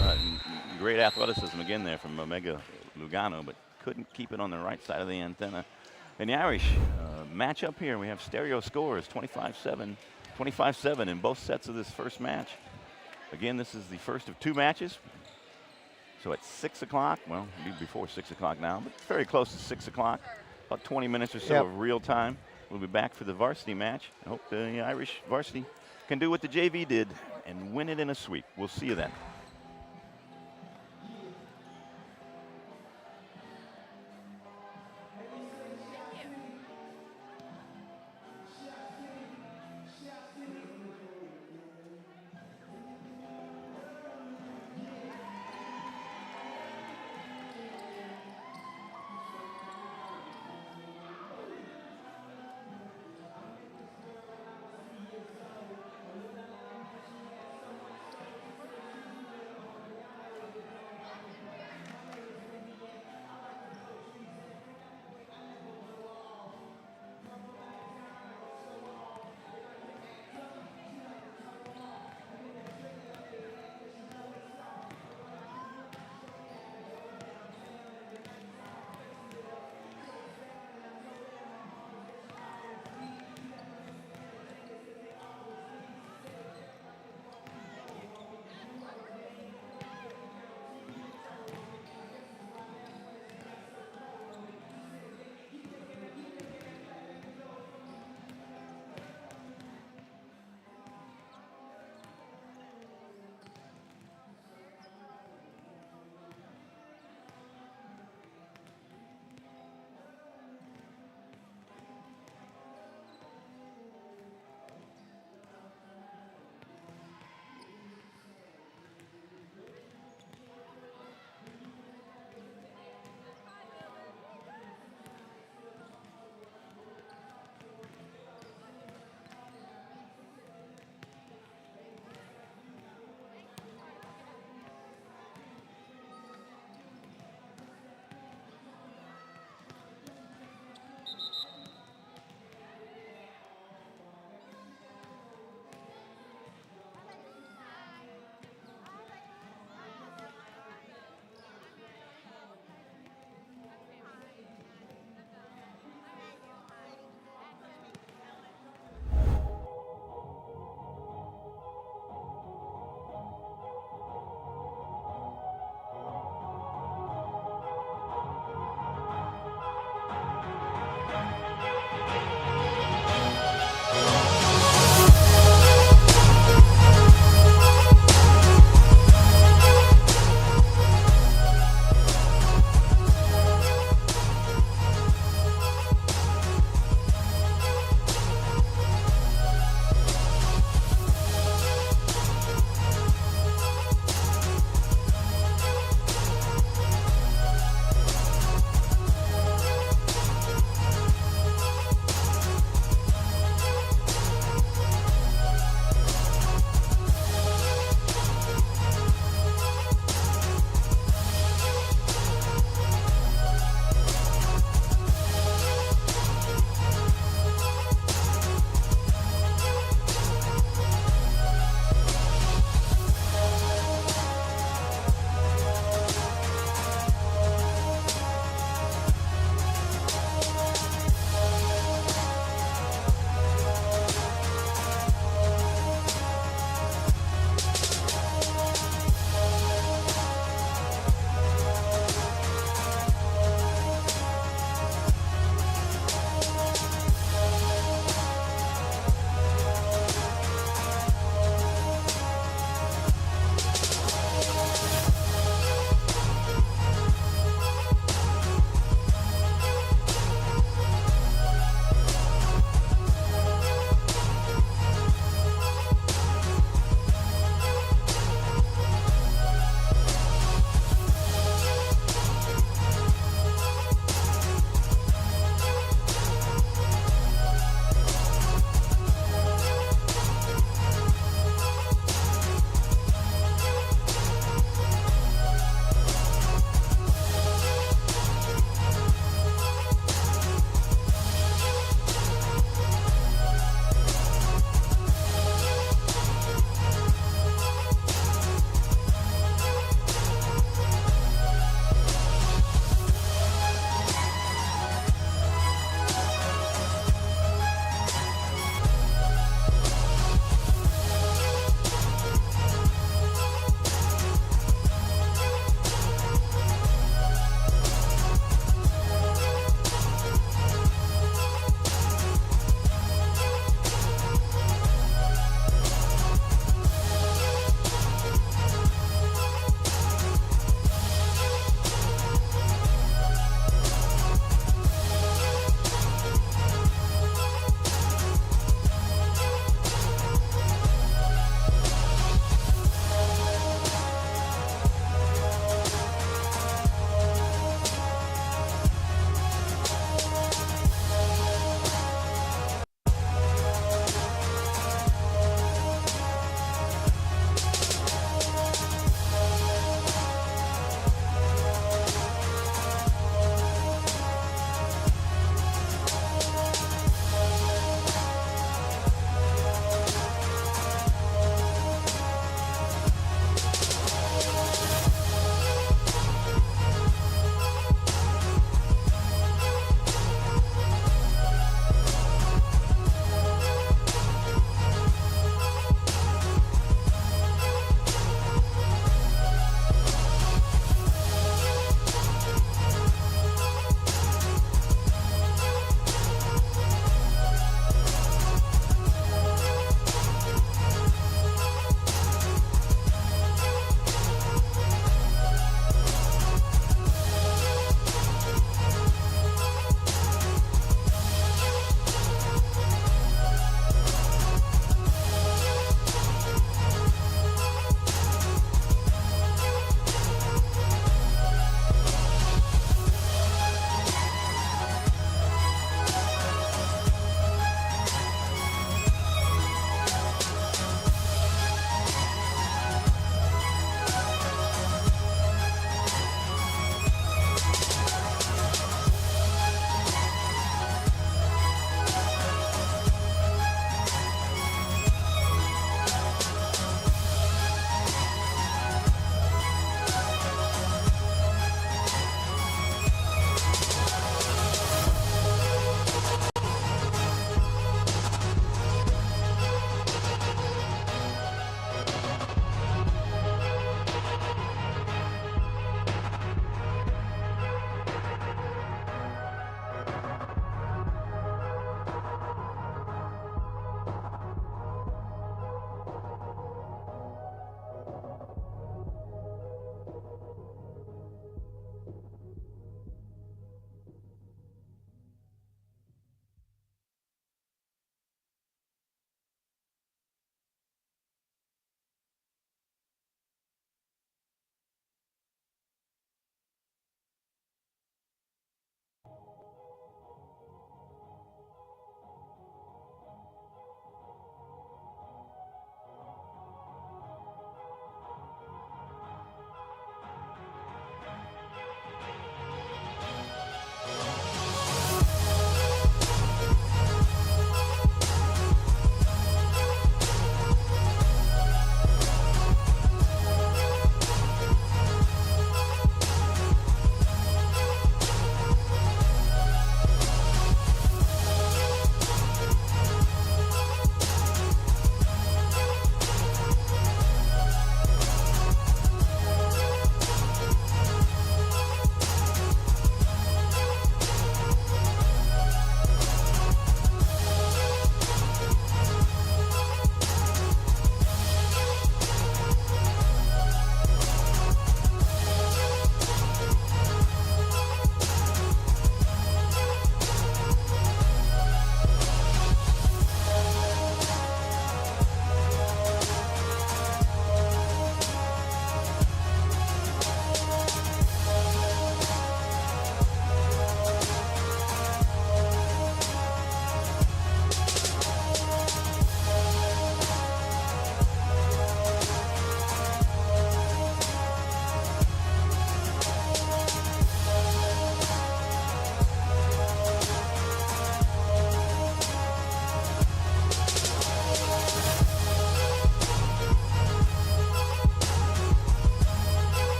Speaker 1: great athleticism again there from Omega Lugano, but couldn't keep it on the right side of the antenna. And the Irish match up here. We have stereo scores, 25-7 in both sets of this first match. Again, this is the first of 2 matches. So at 6 o'clock, well, it'll be before 6 o'clock now, but very close to 6 o'clock, about 20 minutes or so of real time. We'll be back for the varsity match. I hope the Irish varsity can do what the JV did and win it in a sweep. We'll see you then.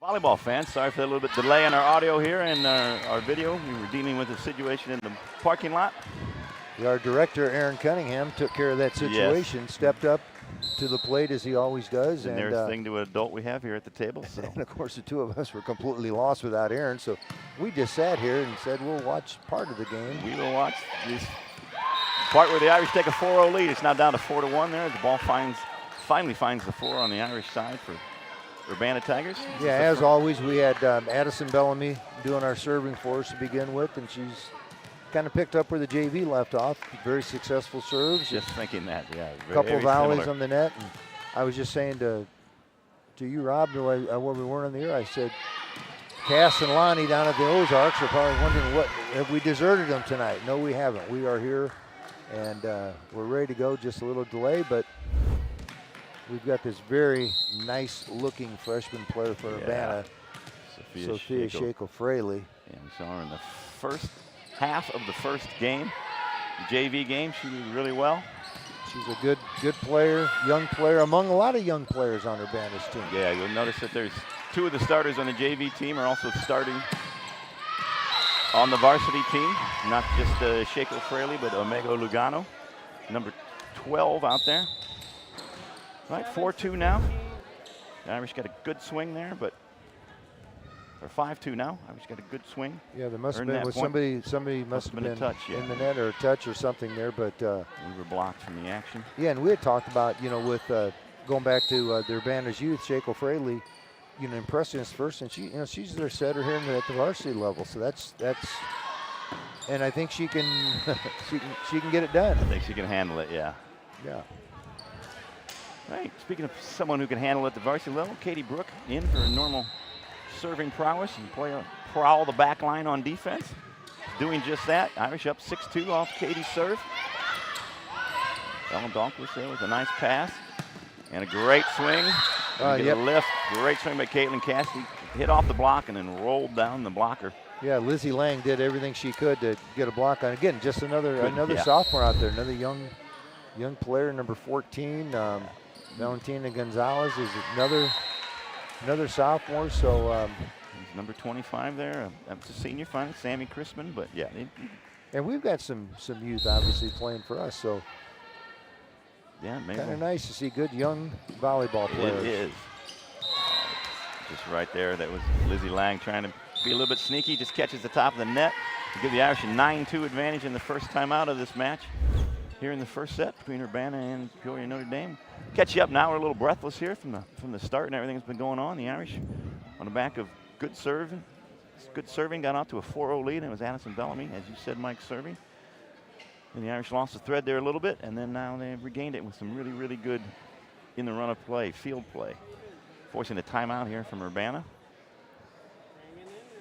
Speaker 1: Volleyball fans, sorry for a little bit delay in our audio here and our video. We were dealing with a situation in the parking lot.
Speaker 2: Our director, Aaron Cunningham, took care of that situation,
Speaker 1: Yes.
Speaker 2: stepped up to the plate as he always does.
Speaker 1: The nearest thing to an adult we have here at the table. So.
Speaker 2: And of course, the two of us were completely lost without Aaron, so we just sat here and said we'll watch part of the game.
Speaker 1: We will watch this part where the Irish take a 4-0 lead. It's now down to 4-1 there. The ball finally finds the 4 on the Irish side for Urbana Tigers.
Speaker 2: Yeah, as always, we had Addison Bellamy doing our serving for us to begin with, and she's kind of picked up where the JV left off. Very successful serves.
Speaker 1: Just thinking that, yeah.
Speaker 2: A couple of volleys on the net. And I was just saying to you, Rob, when we weren't on the air, I said, Cass and Lonnie down at the Ozarks are probably wondering, have we deserted them tonight? No, we haven't. We are here, and we're ready to go. Just a little delay, but we've got this very nice-looking freshman player for Urbana, Sophia Shakel-Fraley.
Speaker 1: And we saw her in the first half of the first game, the JV game. She did really well.
Speaker 2: She's a good player, young player, among a lot of young players on Urbana's team.
Speaker 1: Yeah, you'll notice that there's 2 of the starters on the JV team are also starting on the varsity team. Not just Shakel-Fraley, but Omega Lugano, number 12 out there. Right, 4-2 now. The Irish got a good swing there, but or 5-2 now. Irish got a good swing.
Speaker 2: Yeah, there must have been somebody must have been
Speaker 1: a touch,
Speaker 2: in the net or a touch or something there, but
Speaker 1: we were blocked from the action.
Speaker 2: Yeah, and we had talked about, with going back to the Urbana's youth, Shakel-Fraley, impressing us first, and she's their setter here at the varsity level. So that's, and I think she can she can get it done.
Speaker 1: I think she can handle it. Yeah.
Speaker 2: Yeah.
Speaker 1: Right. Speaking of someone who can handle it at the varsity level, Katie Brook in for a normal serving prowess and prowl the back line on defense. Doing just that. Irish up 6-2 off Katie's serve. Ellen Dahlquist there with a nice pass and a great swing. A lift. Great swing by Caitlin Cassidy. Hit off the block and then rolled down the blocker.
Speaker 2: Yeah, Lizzie Lang did everything she could to get a block on. Again, just another sophomore out there, another young player, number 14. Valentina Gonzalez is another sophomore. So
Speaker 1: he's number 25 there. That's a senior finally, Sammy Crispin. But yeah,
Speaker 2: and we've got some youth obviously playing for us. So
Speaker 1: yeah, maybe
Speaker 2: kind of nice to see good young volleyball players.
Speaker 1: It is. Just right there, that was Lizzie Lang trying to be a little bit sneaky. Just catches the top of the net to give the Irish a 9-2 advantage in the first time out of this match. Here in the first set between Urbana and Peoria Notre Dame. Catch you up now. We're a little breathless here from the start and everything that's been going on. The Irish on the back of good serving. Good serving, got out to a 4-0 lead, and it was Addison Bellamy, as you said, Mike, serving. And the Irish lost the thread there a little bit, and then now they've regained it with some really, really good in the run of play, field play. Forcing a timeout here from Urbana.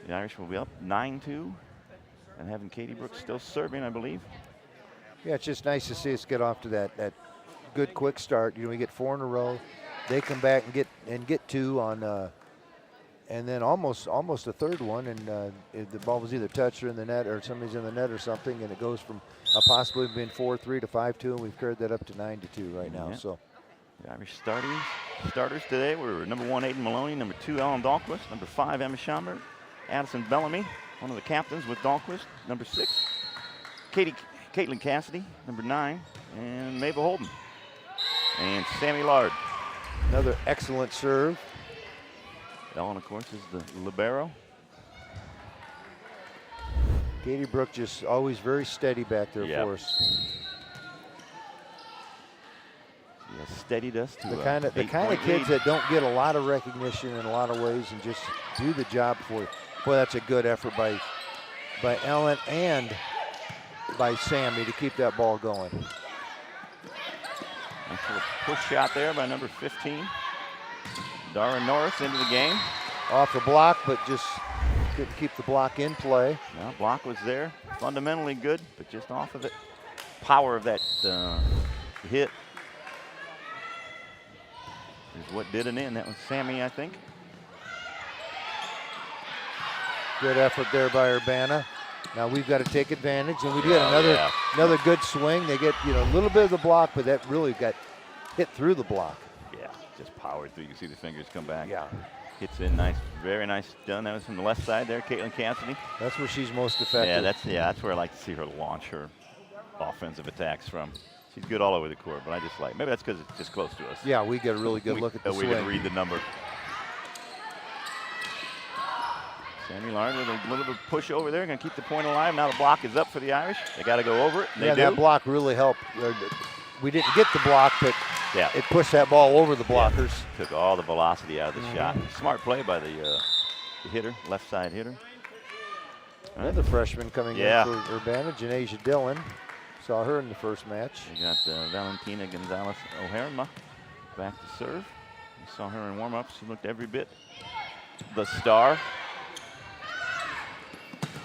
Speaker 1: The Irish will be up 9-2 and having Katie Brooks still serving, I believe.
Speaker 2: Yeah, it's just nice to see us get off to that good quick start. We get 4 in a row. They come back and get 2 on, and then almost a third one, and the ball was either touched or in the net, or somebody's in the net or something, and it goes from possibly being 4-3 to 5-2, and we've carried that up to 9-2 right now.
Speaker 1: Yeah.
Speaker 2: So
Speaker 1: the Irish starters today were number 1 Aiden Maloney, number 2 Ellen Dahlquist, number 5 Emma Schomburg, Addison Bellamy, one of the captains with Dahlquist, number 6 Caitlin Cassidy, number 9, and Mabel Holden. And Sammy Lard.
Speaker 2: Another excellent serve.
Speaker 1: Ellen, of course, is the libero.
Speaker 2: Katie Brook just always very steady back there for us.
Speaker 1: She has steadied us to
Speaker 2: the kind of kids that don't get a lot of recognition in a lot of ways and just do the job for you. Boy, that's a good effort by Ellen and by Sammy to keep that ball going.
Speaker 1: Nice little push shot there by number 15. Dara Norris into the game.
Speaker 2: Off the block, but just couldn't keep the block in play.
Speaker 1: No, block was there. Fundamentally good, but just off of it. Power of that hit is what did it in. That was Sammy, I think.
Speaker 2: Good effort there by Urbana. Now we've got to take advantage, and we get another good swing. They get a little bit of the block, but that really got hit through the block.
Speaker 1: Yeah, just powered through. You can see the fingers come back.
Speaker 2: Yeah.
Speaker 1: Hits in nice, very nice done. That was from the left side there, Caitlin Cassidy.
Speaker 2: That's where she's most effective.
Speaker 1: Yeah, that's where I like to see her launch her offensive attacks from. She's good all over the court, but I just like, maybe that's because it's just close to us.
Speaker 2: Yeah, we get a really good look at the swing.
Speaker 1: We can read the number. Sammy Lard with a little bit of push over there, going to keep the point alive. Now the block is up for the Irish. They got to go over it.
Speaker 2: Yeah, that block really helped. We didn't get the block, but it pushed that ball over the blockers.
Speaker 1: Yeah, took all the velocity out of the shot. Smart play by the hitter, left side hitter.
Speaker 2: Another freshman coming in for Urbana, Janasia Dillon. Saw her in the first match.
Speaker 1: We got Valentina Gonzalez O'Harma back to serve. We saw her in warm-ups. She looked every bit the star.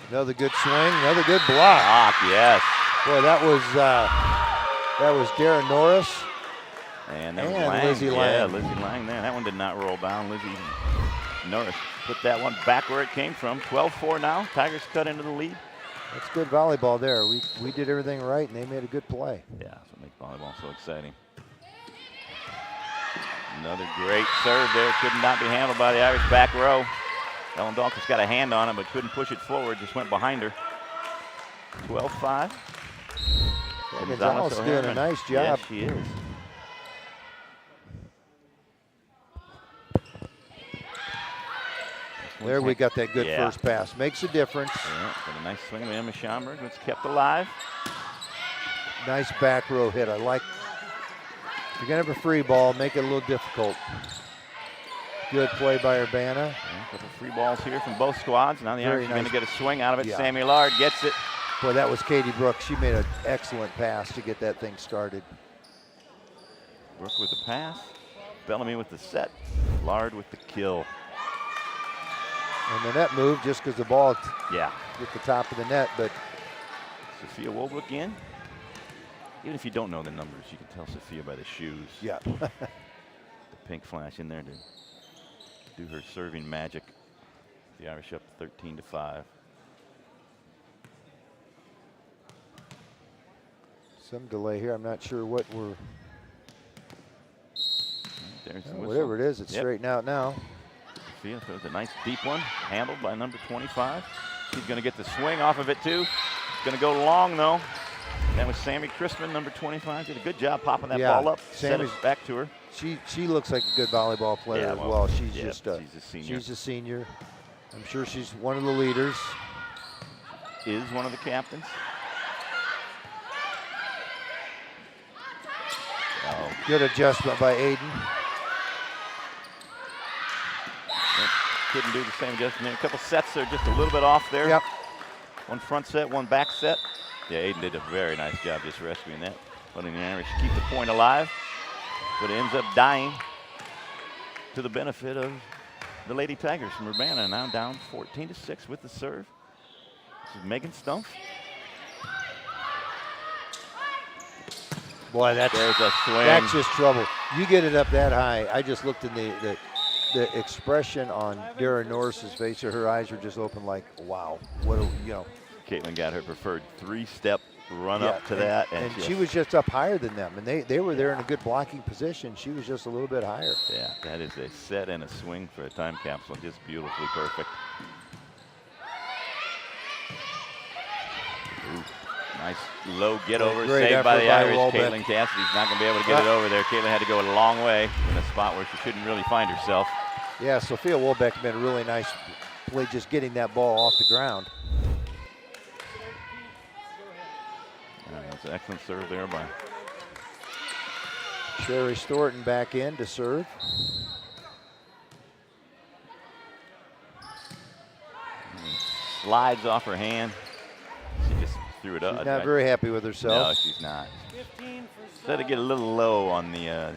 Speaker 2: Another good swing, another good block.
Speaker 1: Yes.
Speaker 2: Boy, that was Darren Norris.
Speaker 1: And that was Lang.
Speaker 2: Lizzie Lang.
Speaker 1: Yeah, Lizzie Lang there. That one did not roll down. Lizzie Norris put that one back where it came from. 12-4 now. Tigers cut into the lead.
Speaker 2: That's good volleyball there. We did everything right, and they made a good play.
Speaker 1: Yeah, that's what makes volleyball so exciting. Another great serve there. Could not be handled by the Irish back row. Ellen Dawkins got a hand on it, but couldn't push it forward. Just went behind her. 12-5.
Speaker 2: Gonzalez doing a nice job.
Speaker 1: Yes, she is.
Speaker 2: There we got that good first pass. Makes a difference.
Speaker 1: Yeah, got a nice swing of Emma Schomburg. It's kept alive.
Speaker 2: Nice back row hit. I like. If you're going to have a free ball, make it a little difficult. Good play by Urbana.
Speaker 1: Yeah, a couple free balls here from both squads. Now the Irish are going to get a swing out of it. Sammy Lard gets it.
Speaker 2: Boy, that was Katie Brooks. She made an excellent pass to get that thing started.
Speaker 1: Brooke with the pass. Bellamy with the set. Lard with the kill.
Speaker 2: And the net moved just because the ball
Speaker 1: hit
Speaker 2: the top of the net, but
Speaker 1: Sophia Woblek in. Even if you don't know the numbers, you can tell Sophia by the shoes.
Speaker 2: Yeah.
Speaker 1: The pink flash in there to do her serving magic. The Irish up 13-5.
Speaker 2: Some delay here. I'm not sure what we're.
Speaker 1: There's the
Speaker 2: whatever it is, it's straightened out now.
Speaker 1: Sophia throws a nice deep one, handled by number 25. She's going to get the swing off of it too. It's going to go long though. That was Sammy Crispin, number 25. Did a good job popping that ball up. Sammy's back to her.
Speaker 2: She looks like a good volleyball player as well. She's just
Speaker 1: she's a senior.
Speaker 2: She's a senior. I'm sure she's one of the leaders.
Speaker 1: Is one of the captains.
Speaker 2: Good adjustment by Aiden.
Speaker 1: Couldn't do the same adjustment. A couple sets there, just a little bit off there.
Speaker 2: Yep.
Speaker 1: One front set, one back set. Yeah, Aiden did a very nice job just rescuing that. Letting the Irish keep the point alive. But it ends up dying to the benefit of the Lady Tigers from Urbana. Now down 14-6 with the serve. This is Megan Stumpf.
Speaker 2: Boy, there's
Speaker 1: a swing.
Speaker 2: That's just trouble. You get it up that high. I just looked in the expression on Darren Norris's face. Her eyes were just open like, wow. What
Speaker 1: Caitlin got her preferred three-step run up to that.
Speaker 2: And she was just up higher than them. And they were there in a good blocking position. She was just a little bit higher.
Speaker 1: Yeah, that is a set and a swing for a time capsule. Just beautifully perfect. Ooh, nice low get over saved by the Irish. Caitlin Cassidy's not going to be able to get it over there. Caitlin had to go a long way in a spot where she shouldn't really find herself.
Speaker 2: Yeah, Sophia Wolbeck made a really nice play just getting that ball off the ground.
Speaker 1: That's an excellent serve there by
Speaker 2: Sherry Storton back in to serve.
Speaker 1: Slides off her hand. She just threw it up.
Speaker 2: She's not very happy with herself.
Speaker 1: No, she's not. Had to get a little low on the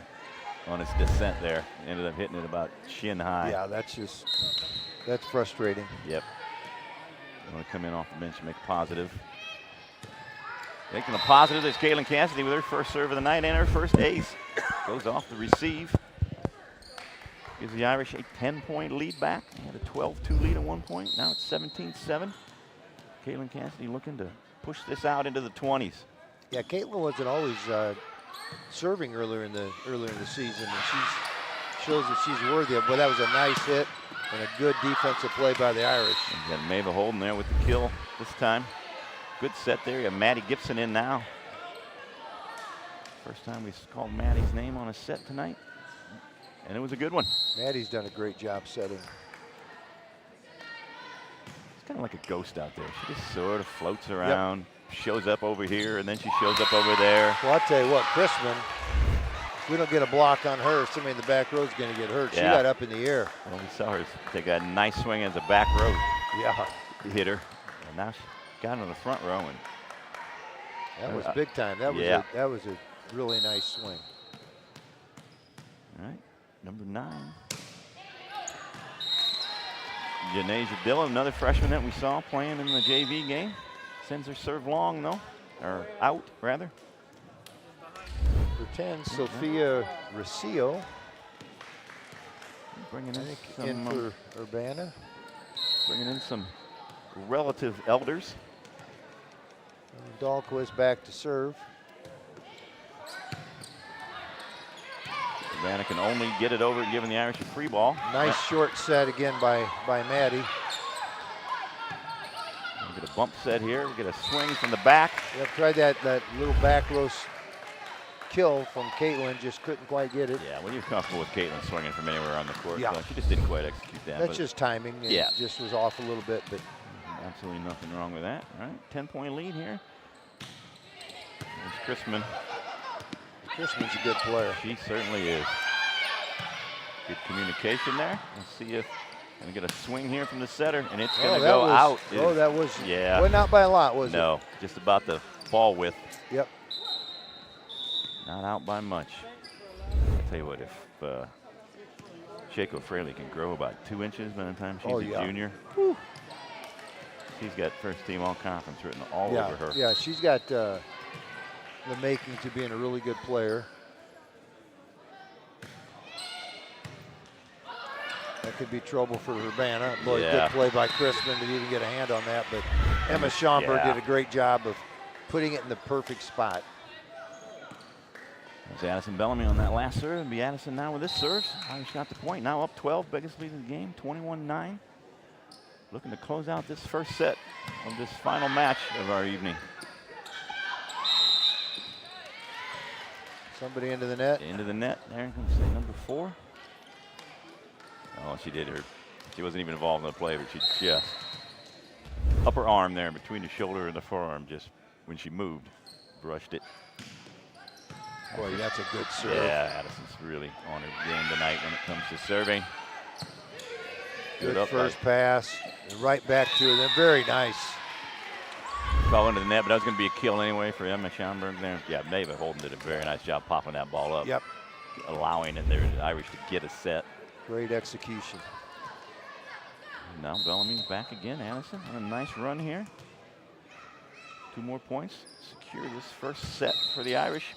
Speaker 1: on its descent there. Ended up hitting it about shin high.
Speaker 2: Yeah, that's frustrating.
Speaker 1: Yep. I'm going to come in off the bench and make a positive. Making a positive is Caitlin Cassidy with her first serve of the night and her first ace. Goes off the receive. Gives the Irish a 10-point lead back. They had a 12-2 lead at one point. Now it's 17-7. Caitlin Cassidy looking to push this out into the 20s.
Speaker 2: Yeah, Caitlin wasn't always serving earlier in the season, and shows that she's worthy of. But that was a nice hit and a good defensive play by the Irish.
Speaker 1: You got Mava Holden there with the kill this time. Good set there. You have Maddie Gibson in now. First time we called Maddie's name on a set tonight. And it was a good one.
Speaker 2: Maddie's done a great job setting.
Speaker 1: It's kind of like a ghost out there. She just sort of floats around, shows up over here, and then she shows up over there.
Speaker 2: Well, I'll tell you what, Chrisman, if we don't get a block on her, somebody in the back row is going to get hurt. She got up in the air.
Speaker 1: Well, we saw her take a nice swing as a back row hitter. And now she got on the front row. And
Speaker 2: that was big time. That was a really nice swing.
Speaker 1: All right, number 9. Janasia Dillon, another freshman that we saw playing in the JV game. Sends her serve long, though, or out, rather.
Speaker 2: For 10, Sophia Rocio.
Speaker 1: Bringing in some,
Speaker 2: in for Urbana.
Speaker 1: Bringing in some relative elders.
Speaker 2: Dahlquist back to serve.
Speaker 1: Urbana can only get it over, giving the Irish a free ball.
Speaker 2: Nice short set again by Maddie.
Speaker 1: We get a bump set here. We get a swing from the back.
Speaker 2: Yep, tried that little back row kill from Caitlin, just couldn't quite get it.
Speaker 1: Yeah, well, you're comfortable with Caitlin swinging from anywhere on the court.
Speaker 2: Yeah.
Speaker 1: So she just didn't quite execute that.
Speaker 2: That's just timing. It just was off a little bit, but
Speaker 1: absolutely nothing wrong with that. All right, 10-point lead here. There's Chrisman.
Speaker 2: Chrisman's a good player.
Speaker 1: She certainly is. Good communication there. Let's see if we get a swing here from the setter, and it's going to go out.
Speaker 2: Oh, that was,
Speaker 1: yeah.
Speaker 2: Well, not by a lot, was it?
Speaker 1: No, just about the ball width.
Speaker 2: Yep.
Speaker 1: Not out by much. I'll tell you what, if Shaco Fraley can grow about 2 inches by the time she's a junior, she's got first team all conference written all over her.
Speaker 2: Yeah, she's got the making to being a really good player. That could be trouble for Urbana. Boy, good play by Chrisman to even get a hand on that, but Emma Schomburg did a great job of putting it in the perfect spot.
Speaker 1: There's Addison Bellamy on that last serve. It'll be Addison now with this serve. Irish got the point. Now up 12, biggest lead in the game, 21-9. Looking to close out this first set of this final match of our evening.
Speaker 2: Somebody into the net.
Speaker 1: Into the net. There comes number 4. Oh, she did her. She wasn't even involved in the play, but she just upper arm there between the shoulder and the forearm, just when she moved, brushed it.
Speaker 2: Boy, that's a good serve.
Speaker 1: Yeah, Addison's really on her game tonight when it comes to serving.
Speaker 2: Good first pass, and right back to her. Then very nice.
Speaker 1: Fell into the net, but that was going to be a kill anyway for Emma Schomburg there. Yeah, Mava Holden did a very nice job popping that ball up.
Speaker 2: Yep.
Speaker 1: Allowing the Irish to get a set.
Speaker 2: Great execution.
Speaker 1: Now Bellamy's back again. Addison on a nice run here. 2 more points. Secure this first set for the Irish.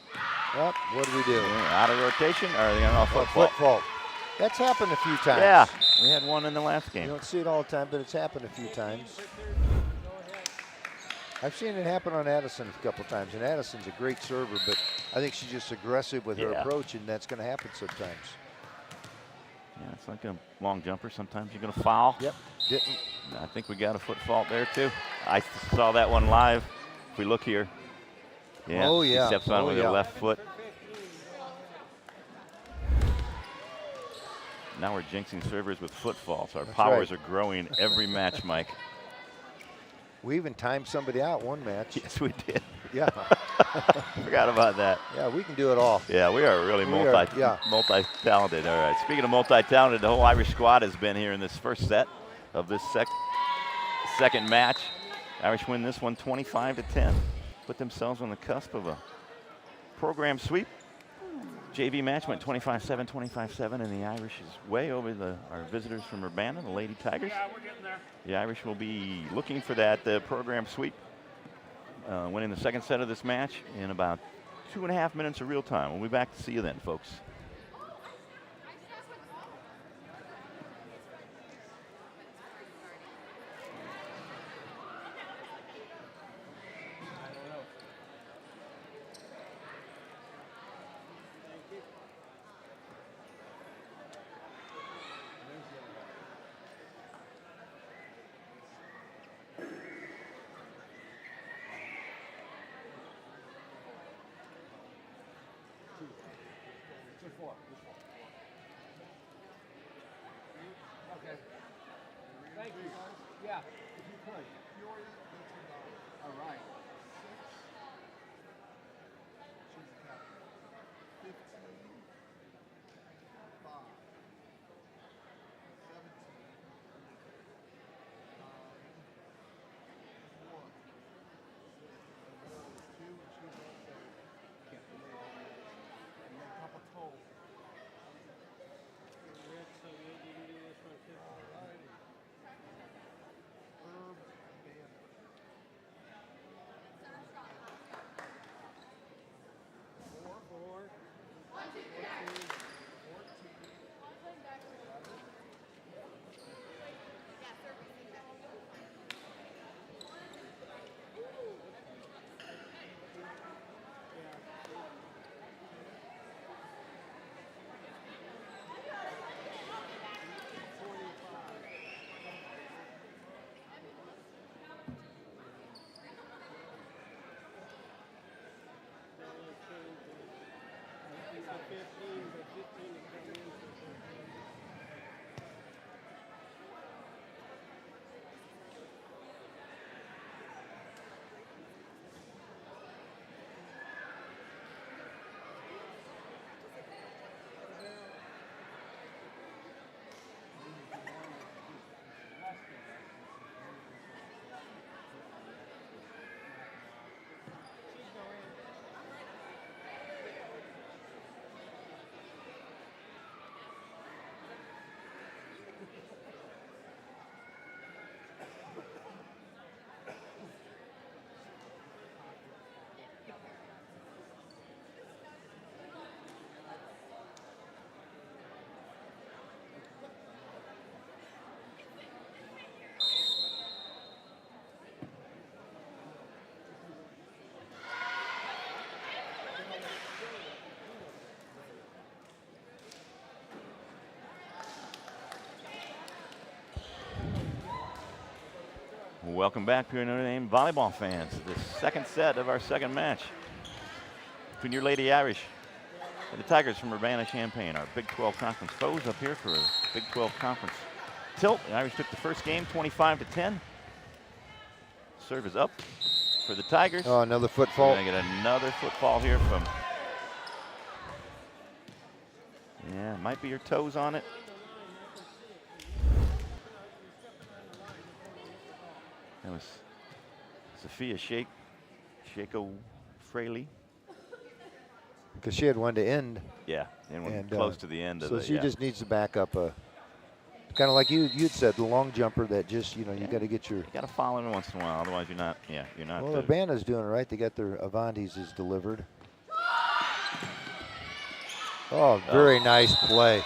Speaker 2: Well, what do we do?
Speaker 1: Out of rotation, or are they going to foot
Speaker 2: fault? That's happened a few times.
Speaker 1: Yeah, we had one in the last game.
Speaker 2: You don't see it all the time, but it's happened a few times. I've seen it happen on Addison a couple times, and Addison's a great server, but I think she's just aggressive with her approach, and that's going to happen sometimes.
Speaker 1: Yeah, it's like a long jumper. Sometimes you're going to foul.
Speaker 2: Yep, didn't.
Speaker 1: I think we got a foot fault there, too. I saw that one live. If we look here. Yeah,
Speaker 2: oh, yeah.
Speaker 1: She steps on with her left foot. Now we're jinxing servers with foot faults. Our powers are growing every match, Mike.
Speaker 2: We even timed somebody out one match.
Speaker 1: Yes, we did.
Speaker 2: Yeah.
Speaker 1: Forgot about that.
Speaker 2: Yeah, we can do it all.
Speaker 1: Yeah, we are really multi-talented. All right, speaking of multi-talented, the whole Irish squad has been here in this first set of this second match. Irish win this one 25-10. Put themselves on the cusp of a program sweep. JV match went 25-7, 25-7, and the Irish is way over our visitors from Urbana, the Lady Tigers.
Speaker 3: Yeah, we're getting there.
Speaker 1: The Irish will be looking for that program sweep, winning the second set of this match in about 2.5 minutes of real time. We'll be back to see you then, folks.
Speaker 3: Thank you. Yeah. If you could. All right. 15, 5,
Speaker 1: Welcome back, Pure Notre Dame volleyball fans, to the second set of our second match between your Lady Irish and the Tigers from Urbana-Champaign, our Big 12 Conference foes up here for a Big 12 Conference tilt. The Irish took the first game 25-10. Serve is up for the Tigers.
Speaker 2: Oh, another foot fault.
Speaker 1: We're going to get another football here from, yeah, might be your toes on it. That was Sophia Shako Fraley.
Speaker 2: Because she had one to end.
Speaker 1: Yeah, and close to the end of
Speaker 2: so
Speaker 1: it.
Speaker 2: So she just needs to back up. Kind of like you'd said, the long jumper that just, you got to get your.
Speaker 1: You got to follow in once in a while, otherwise you're not. Yeah, you're not.
Speaker 2: Well, Urbana's doing it right. They got their Avantis is delivered. Oh, very nice play.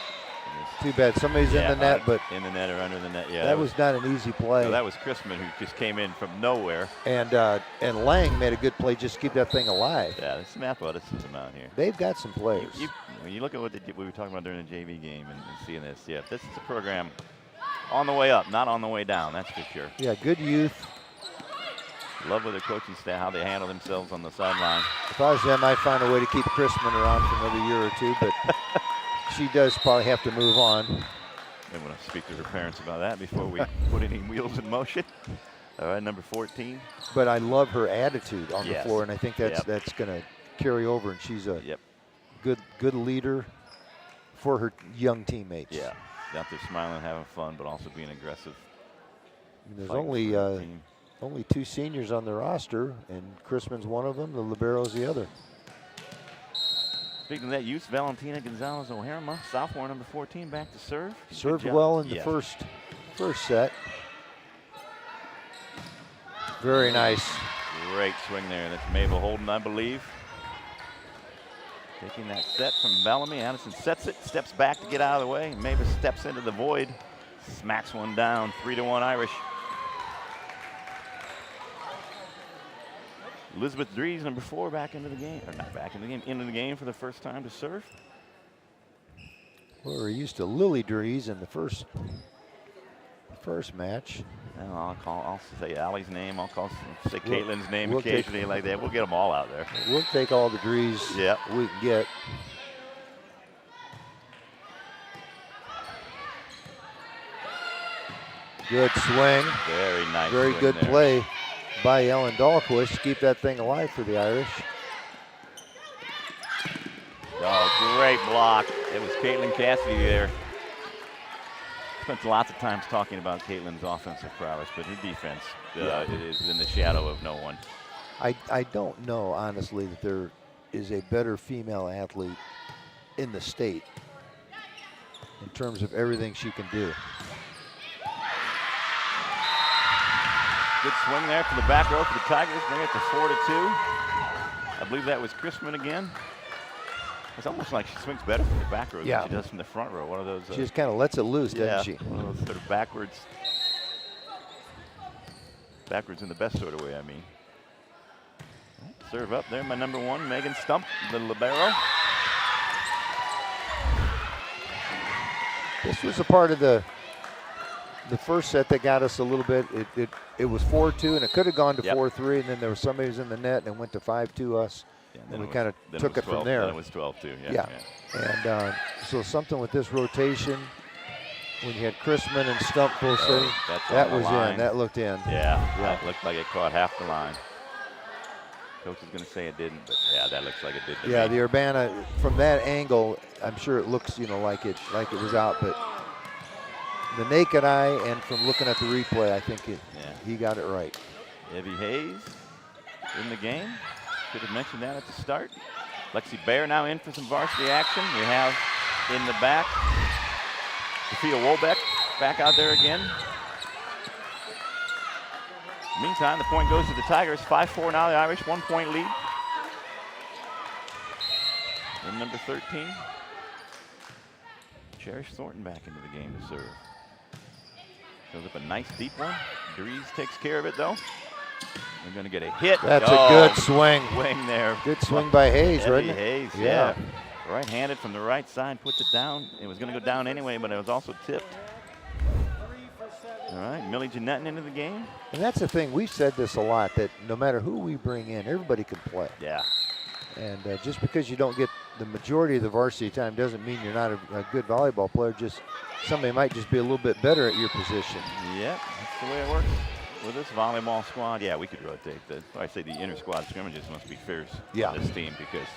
Speaker 2: Too bad somebody's in the net, but
Speaker 1: in the net or under the net. Yeah,
Speaker 2: that was not an easy play.
Speaker 1: No, that was Chrisman who just came in from nowhere.
Speaker 2: And Lang made a good play just to keep that thing alive.
Speaker 1: Yeah, there's some athleticism out here.
Speaker 2: They've got some players.
Speaker 1: When you look at what we were talking about during the JV game and seeing this, yeah, this is a program on the way up, not on the way down. That's for sure.
Speaker 2: Yeah, good youth.
Speaker 1: Love with their coaching staff, how they handle themselves on the sideline.
Speaker 2: If I was them, I'd find a way to keep Chrisman around for another year or two, but she does probably have to move on.
Speaker 1: I want to speak to her parents about that before we put any wheels in motion. All right, number 14.
Speaker 2: But I love her attitude on the floor, and I think that's going to carry over, and she's a good leader for her young teammates.
Speaker 1: Yeah, out there smiling, having fun, but also being aggressive.
Speaker 2: And there's only two seniors on the roster, and Chrisman's one of them, the libero's the other.
Speaker 1: Speaking of that use, Valentina Gonzalez-O'Harama, sophomore, number 14, back to serve.
Speaker 2: Served well in the first set. Very nice.
Speaker 1: Great swing there. That's Mabel Holden, I believe. Taking that set from Bellamy. Addison sets it, steps back to get out of the way. Mabel steps into the void, smacks one down, 3-1 Irish. Elizabeth Dries, number 4, back into the game, or not back in the game, into the game for the first time to serve.
Speaker 2: Well, we're used to Lily Dries in the first match.
Speaker 1: And I'll say Allie's name. I'll say Caitlin's name occasionally like that. We'll get them all out there.
Speaker 2: We'll take all the Dries we can get. Good swing.
Speaker 1: Very nice.
Speaker 2: Very
Speaker 1: swing
Speaker 2: good
Speaker 1: there.
Speaker 2: play by Ellen Dahlquist to keep that thing alive for the Irish.
Speaker 1: Oh, great block. It was Caitlin Cassidy there. Spent lots of times talking about Caitlin's offensive prowess, but her defense is in the shadow of no one.
Speaker 2: I don't know, honestly, that there is a better female athlete in the state in terms of everything she can do.
Speaker 1: Good swing there from the back row for the Tigers, bring it to 4-2. I believe that was Chrisman again. It's almost like she swings better from the back row than she does from the front row. One of those.
Speaker 2: She just kind of lets it loose, doesn't she?
Speaker 1: One of those sort of backwards in the best sort of way, I mean. Serve up there, my number one, Megan Stump, the libero.
Speaker 2: This was a part of the first set that got us a little bit. It was 4-2, and it could have gone to 4-3, and then there was somebody who was in the net and went to 5-2 us.
Speaker 1: Yeah,
Speaker 2: and we kind of took it from there.
Speaker 1: Then it was 12-2, yeah.
Speaker 2: And so something with this rotation, when you had Chrisman and Stump both sitting, that was in. That looked in.
Speaker 1: Yeah, it looked like it caught half the line. Coach is going to say it didn't, but yeah, that looks like it did.
Speaker 2: Yeah, the Urbana, from that angle, I'm sure it looks, like it was out, but the naked eye and from looking at the replay, I think he got it right.
Speaker 1: Evie Hayes in the game. Should have mentioned that at the start. Lexi Baer now in for some varsity action. We have in the back Sophia Wolbeck back out there again. Meantime, the point goes to the Tigers. 5-4 now, the Irish, 1 point lead. And number 13, Cherish Thornton back into the game to serve. Shows up a nice deep one. Dries takes care of it though. We're going to get a hit.
Speaker 2: That's a good swing.
Speaker 1: Swing there.
Speaker 2: Good swing by Hayes,
Speaker 1: Evie
Speaker 2: wasn't it?
Speaker 1: Hayes, yeah. Right-handed from the right side, puts it down. It was going to go down anyway, but it was also tipped. All right, Millie Jeanettin into the game.
Speaker 2: And that's the thing, we've said this a lot, that no matter who we bring in, everybody can play.
Speaker 1: Yeah.
Speaker 2: And just because you don't get the majority of the varsity time doesn't mean you're not a good volleyball player. Just somebody might just be a little bit better at your position.
Speaker 1: Yep, that's the way it works. With this volleyball squad, yeah, we could rotate. I say the inter-squad scrimmages must be fierce on this team because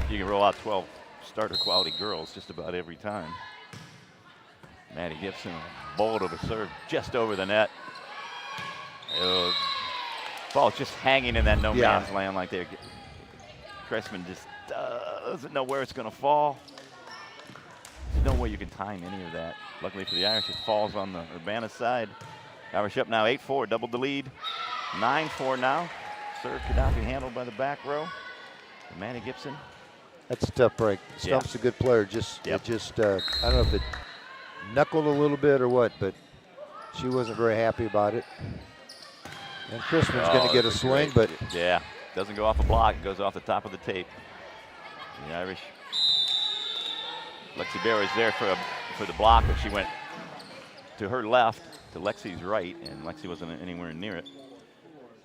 Speaker 1: you can roll out 12 starter quality girls just about every time. Maddie Gibson, a bolt of a serve just over the net. Ball just hanging in that no man's land like there. Cressman just doesn't know where it's going to fall. There's no way you can time any of that. Luckily for the Irish, it falls on the Urbana side. Irish up now 8-4, doubled the lead. 9-4 now. Serve Gaddafi handled by the back row. Maddie Gibson.
Speaker 2: That's a tough break. Stump's a good player. I don't know if it knuckled a little bit or what, but she wasn't very happy about it. And Chrisman's going to get a swing, but
Speaker 1: doesn't go off a block, it goes off the top of the tape. The Irish. Lexi Bear was there for the block, but she went to her left, to Lexi's right, and Lexi wasn't anywhere near it.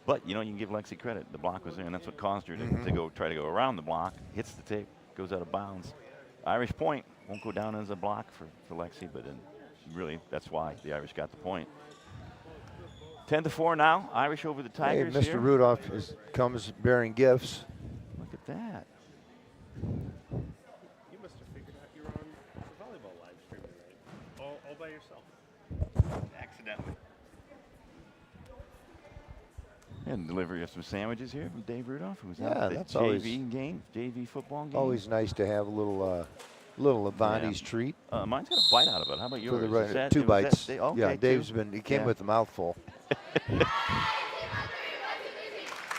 Speaker 1: But you can give Lexi credit. The block was there, and that's what caused her to try to go around the block. Hits the tape, goes out of bounds. Irish point won't go down as a block for Lexi, but really that's why the Irish got the point. 10-4 now. Irish over the Tigers.
Speaker 2: Hey, Mr.
Speaker 1: Here.
Speaker 2: Rudolph comes bearing gifts.
Speaker 1: Look at that.
Speaker 3: You must have figured out you're on the volleyball live stream tonight, all by yourself.
Speaker 1: Accidentally. And delivery of some sandwiches here from Dave Rudolph, who's out at the
Speaker 2: that's
Speaker 1: JV football game.
Speaker 2: Always nice to have a little Levante's treat.
Speaker 1: Mine's got a bite out of it. How about yours?
Speaker 2: For the 2 bites.
Speaker 1: Okay,
Speaker 2: Dave's he came with a mouthful.
Speaker 1: All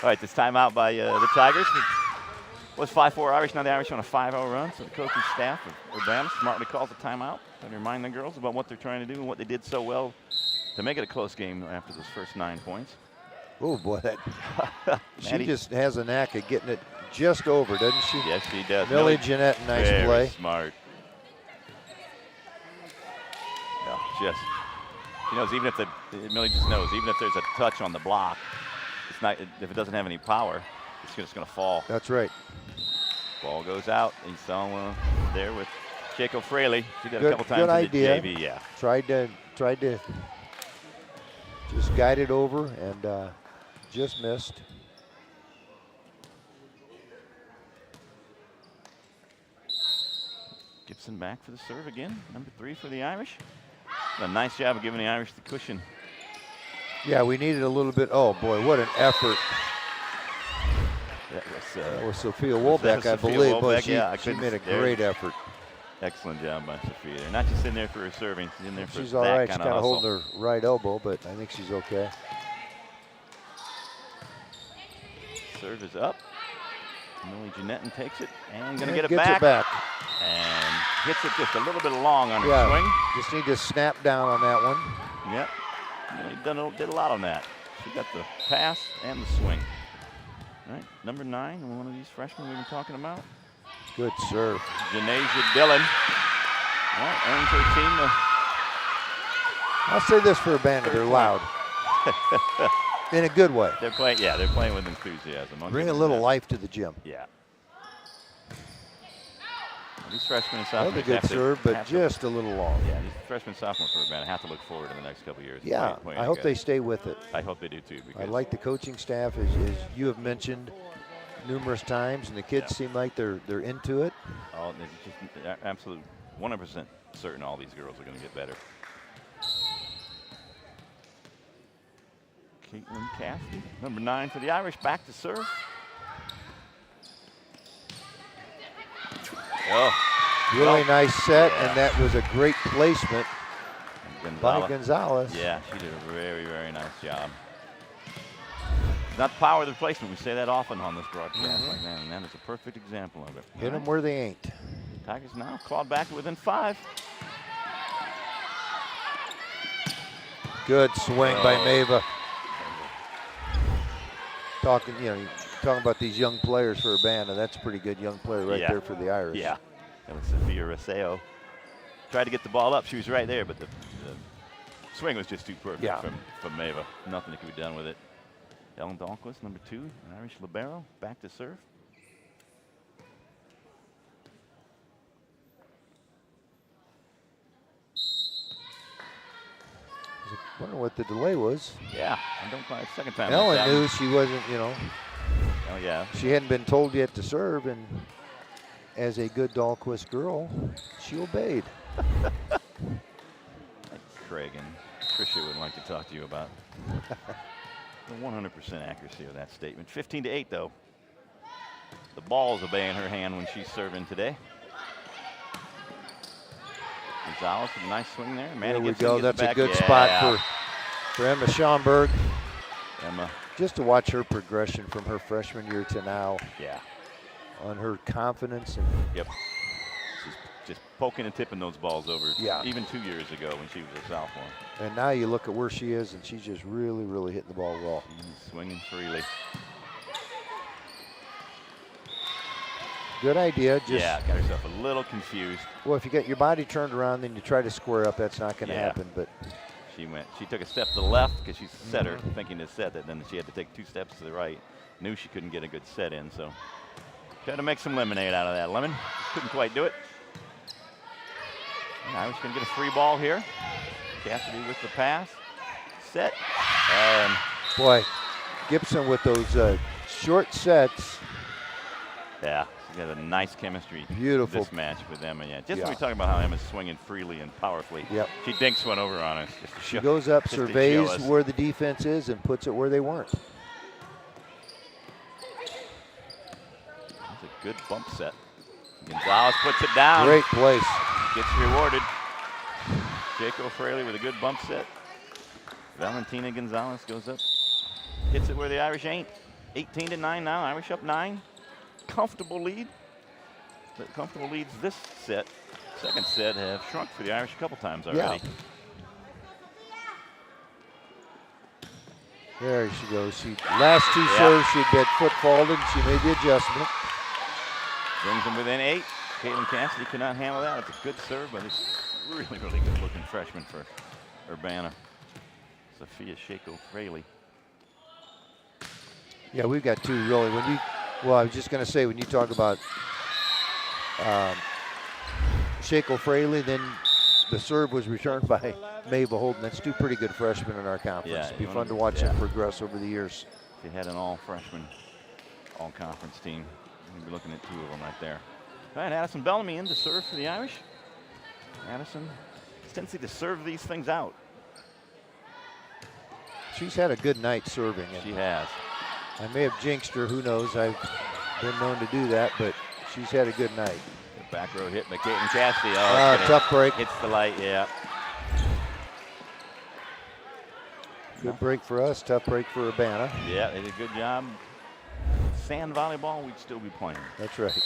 Speaker 1: right, this timeout by the Tigers. It was 5-4 Irish. Now the Irish on a 5-0 run. So the coaching staff of Urbana smartly calls a timeout and remind the girls about what they're trying to do and what they did so well to make it a close game after those first 9 points.
Speaker 2: Oh boy, she just has a knack of getting it just over, doesn't she?
Speaker 1: Yes, she does.
Speaker 2: Millie Jeanette, nice
Speaker 1: very
Speaker 2: play.
Speaker 1: Smart. Yeah, she knows Millie just knows even if there's a touch on the block, it's not. If it doesn't have any power, it's just going to fall.
Speaker 2: That's right.
Speaker 1: Ball goes out. You saw there with Chaco Fraley. She did a couple times
Speaker 2: good
Speaker 1: in
Speaker 2: idea.
Speaker 1: the JV. Yeah.
Speaker 2: Tried to Just guided over and just missed.
Speaker 1: Gibson back for the serve again. Number 3 for the Irish. A nice job of giving the Irish the cushion.
Speaker 2: Yeah, we needed a little bit. Oh boy, what an effort.
Speaker 1: That
Speaker 2: was Sophia Wolbeck, I believe. Boy, she made a great effort.
Speaker 1: Excellent job by Sophia there. Not just in there for her serving, she's in there for
Speaker 2: she's
Speaker 1: that
Speaker 2: all right.
Speaker 1: kind
Speaker 2: She's
Speaker 1: of
Speaker 2: kind of
Speaker 1: hustle.
Speaker 2: holding her right elbow, but I think she's okay.
Speaker 1: Serve is up. Millie Jeanettin takes it and gonna
Speaker 2: And
Speaker 1: get it
Speaker 2: gets
Speaker 1: back.
Speaker 2: it back.
Speaker 1: And hits it just a little bit long on her
Speaker 2: Yeah,
Speaker 1: swing.
Speaker 2: just need to snap down on that one.
Speaker 1: Yep. Millie did a lot on that. She got the pass and the swing. All right, number 9, one of these freshmen we've been talking about.
Speaker 2: Good serve.
Speaker 1: Janasia Dillon. All right, earns her team the
Speaker 2: I'll say this for Urbana, they're loud. In a good way.
Speaker 1: They're playing with enthusiasm.
Speaker 2: Bring a little life to the gym.
Speaker 1: Yeah. These freshmen and sophomores
Speaker 2: Another good
Speaker 1: have to-
Speaker 2: serve, but
Speaker 1: have to-
Speaker 2: just a little long.
Speaker 1: Yeah, these freshmen and sophomores for Urbana have to look forward in the next couple of years.
Speaker 2: Yeah,
Speaker 1: Playing
Speaker 2: I hope
Speaker 1: good.
Speaker 2: they stay with it.
Speaker 1: I hope they do too.
Speaker 2: I
Speaker 1: Because
Speaker 2: like the coaching staff, as you have mentioned numerous times, and the kids seem like they're into it.
Speaker 1: oh, it's just absolute 100% certain all these girls are going to get better. Caitlin Cassidy, number 9 for the Irish, back to serve. Oh,
Speaker 2: Really nice set,
Speaker 1: yeah.
Speaker 2: and that was a great placement by
Speaker 1: Gonzalez.
Speaker 2: Gonzalez.
Speaker 1: Yeah, she did a very, very nice job. Not the power of the placement. We say that often on this broadcast. Like that, and that is a perfect example of it.
Speaker 2: Hit them where they ain't.
Speaker 1: Tigers now clawed back to within 5.
Speaker 2: Good swing by Mava. Talking about these young players for Urbana. That's a pretty good young player right there for the Irish.
Speaker 1: Yeah, that was Sophia Roseo. Tried to get the ball up. She was right there, but the swing was just too perfect from Mava. Nothing that could be done with it. Ellen Dahlquist, number 2, an Irish libero, back to serve.
Speaker 2: I wonder what the delay was.
Speaker 1: Yeah, and don't cry a second time.
Speaker 2: Ellen
Speaker 1: like that.
Speaker 2: knew she wasn't,
Speaker 1: Oh yeah.
Speaker 2: she hadn't been told yet to serve, and as a good Dahlquist girl, she obeyed.
Speaker 1: Craig and Tricia would like to talk to you about the 100% accuracy of that statement. 15-8 though. The ball's obeying her hand when she's serving today. Gonzalez with a nice swing there. Manny
Speaker 2: There we
Speaker 1: Gibson
Speaker 2: go.
Speaker 1: gets
Speaker 2: That's
Speaker 1: it
Speaker 2: a
Speaker 1: back.
Speaker 2: good
Speaker 1: Yeah.
Speaker 2: spot for Emma Schaumburg.
Speaker 1: Emma.
Speaker 2: Just to watch her progression from her freshman year to now
Speaker 1: Yeah.
Speaker 2: on her confidence. And
Speaker 1: Yep. She's just poking and tipping those balls over.
Speaker 2: Yeah.
Speaker 1: Even 2 years ago when she was a sophomore.
Speaker 2: and now you look at where she is, and she's just really, really hitting the ball well.
Speaker 1: She's swinging freely.
Speaker 2: Good idea. Just,
Speaker 1: Yeah, got herself a little confused.
Speaker 2: Well, if you get your body turned around, then you try to square up. That's not going to
Speaker 1: Yeah.
Speaker 2: happen. But
Speaker 1: She took a step to the left because she set her, thinking to set it. Then she had to take 2 steps to the right. Knew she couldn't get a good set in, so tried to make some lemonade out of that lemon. Couldn't quite do it. And Irish gonna get a free ball here. Cassidy with the pass. Set. And
Speaker 2: boy, Gibson with those short sets.
Speaker 1: yeah, she got a nice chemistry.
Speaker 2: Beautiful.
Speaker 1: This match with Emma. Yeah, just
Speaker 2: Yeah.
Speaker 1: when we talking about how Emma's swinging freely and powerfully.
Speaker 2: Yep.
Speaker 1: She dinks one over on us. Just to
Speaker 2: She
Speaker 1: show,
Speaker 2: goes up,
Speaker 1: just to show
Speaker 2: surveys
Speaker 1: us.
Speaker 2: where the defense is, and puts it where they weren't.
Speaker 1: That's a good bump set. Gonzalez puts it down.
Speaker 2: Great place.
Speaker 1: Gets rewarded. Jaco Fraley with a good bump set. Valentina Gonzalez goes up. Hits it where the Irish ain't. 18-9 now. Irish up 9. Comfortable lead. The comfortable leads this set. Second set have shrunk for the Irish a couple times already.
Speaker 2: There she goes. Last 2 serves, she'd been foot faulted. She made the adjustment.
Speaker 1: Brings them within 8. Caitlin Cassidy could not handle that. It's a good serve, but it's really, really good looking freshman for Urbana. Sophia Shaco Fraley.
Speaker 2: Yeah, we've got 2 really. Well, I was just going to say, when you talk about Shaco Fraley, then the serve was returned by Mabel Holden. That's two pretty good freshmen in our conference.
Speaker 1: Yeah,
Speaker 2: It'd be
Speaker 1: you
Speaker 2: fun
Speaker 1: wanna-
Speaker 2: to watch
Speaker 1: yeah.
Speaker 2: them progress over the years.
Speaker 1: If you had an all-freshman, all-conference team, you'd be looking at two of them right there. All right, Addison Bellamy in to serve for the Irish. Addison, tendency to serve these things out.
Speaker 2: She's had a good night serving.
Speaker 1: She
Speaker 2: And
Speaker 1: has.
Speaker 2: I may have jinxed her. Who knows? I've been known to do that, but she's had a good night.
Speaker 1: The back row hit, McCaitlin Cassidy. Oh, it's
Speaker 2: Tough break.
Speaker 1: hits the light, yeah.
Speaker 2: Good break for us. Tough break for Urbana.
Speaker 1: Yeah, they did a good job. Sand volleyball, we'd still be playing.
Speaker 2: That's right.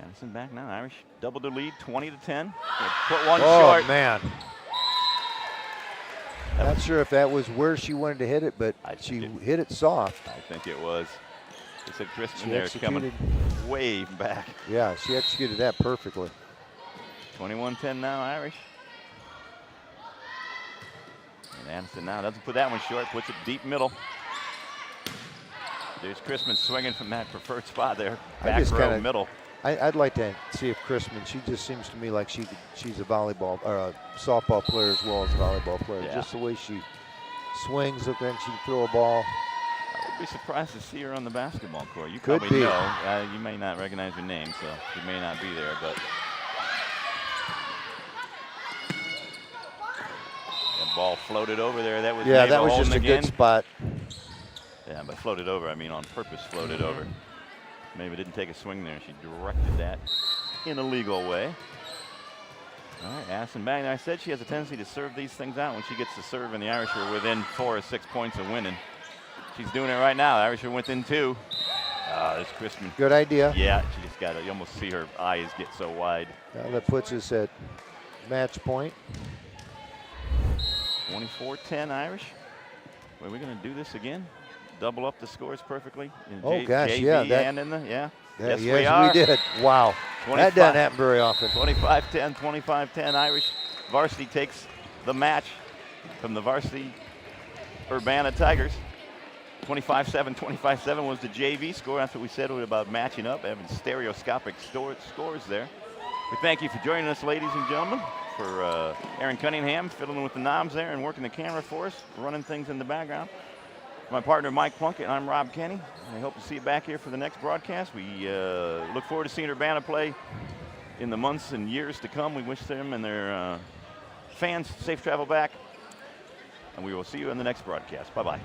Speaker 1: Addison back now. Irish doubled the lead, 20-10. They put one
Speaker 2: Oh,
Speaker 1: short.
Speaker 2: man. Not sure if that was where she wanted to hit it, but
Speaker 1: I
Speaker 2: she
Speaker 1: think
Speaker 2: hit it soft.
Speaker 1: I think it was. They said Crispin
Speaker 2: She
Speaker 1: there is coming
Speaker 2: executed.
Speaker 1: way back.
Speaker 2: Yeah, she executed that perfectly.
Speaker 1: 21-10 now, Irish. And Addison now doesn't put that one short, puts it deep middle. There's Crispin swinging from that preferred spot there.
Speaker 2: I
Speaker 1: Back
Speaker 2: just
Speaker 1: row
Speaker 2: kinda-
Speaker 1: middle.
Speaker 2: I'd like to see if Chrisman, she just seems to me like she's a volleyball or a softball player as well as a volleyball player.
Speaker 1: Yeah.
Speaker 2: Just the way she swings, look like she can throw a ball.
Speaker 1: I would be surprised to see her on the basketball court. You
Speaker 2: Could
Speaker 1: probably
Speaker 2: be.
Speaker 1: know. You may not recognize her name, so she may not be there, but. That ball floated over there. That was
Speaker 2: Yeah,
Speaker 1: Mabel
Speaker 2: that was
Speaker 1: Holden
Speaker 2: just a
Speaker 1: again.
Speaker 2: good spot.
Speaker 1: Yeah, but floated over, I mean on purpose floated over. Maybe didn't take a swing there. She directed that in a legal way. All right, Addison Bang. I said she has a tendency to serve these things out when she gets to serve, and the Irish are within 4 or 6 points of winning. She's doing it right now. The Irish are within 2. This Crispin.
Speaker 2: Good idea.
Speaker 1: Yeah, she just got to, you almost see her eyes get so wide.
Speaker 2: Now that puts us at match point.
Speaker 1: 24-10 Irish. Are we going to do this again? Double up the scores perfectly? In
Speaker 2: Oh, gosh,
Speaker 1: JV
Speaker 2: yeah, that-
Speaker 1: and in the, yeah.
Speaker 2: Yes,
Speaker 1: we are.
Speaker 2: we did. Wow.
Speaker 1: 25
Speaker 2: That doesn't happen very often.
Speaker 1: 25-10, 25-10. Irish varsity takes the match from the varsity Urbana Tigers. 25-7, 25-7 was the JV score. That's what we said about matching up, having stereoscopic scores there. We thank you for joining us, ladies and gentlemen, for Aaron Cunningham fiddling with the knobs there and working the camera for us, running things in the background. My partner, Mike Plunkett, and I'm Rob Kenny. I hope to see you back here for the next broadcast. We look forward to seeing Urbana play in the months and years to come. We wish them and their fans safe travel back, and we will see you in the next broadcast. Bye-bye.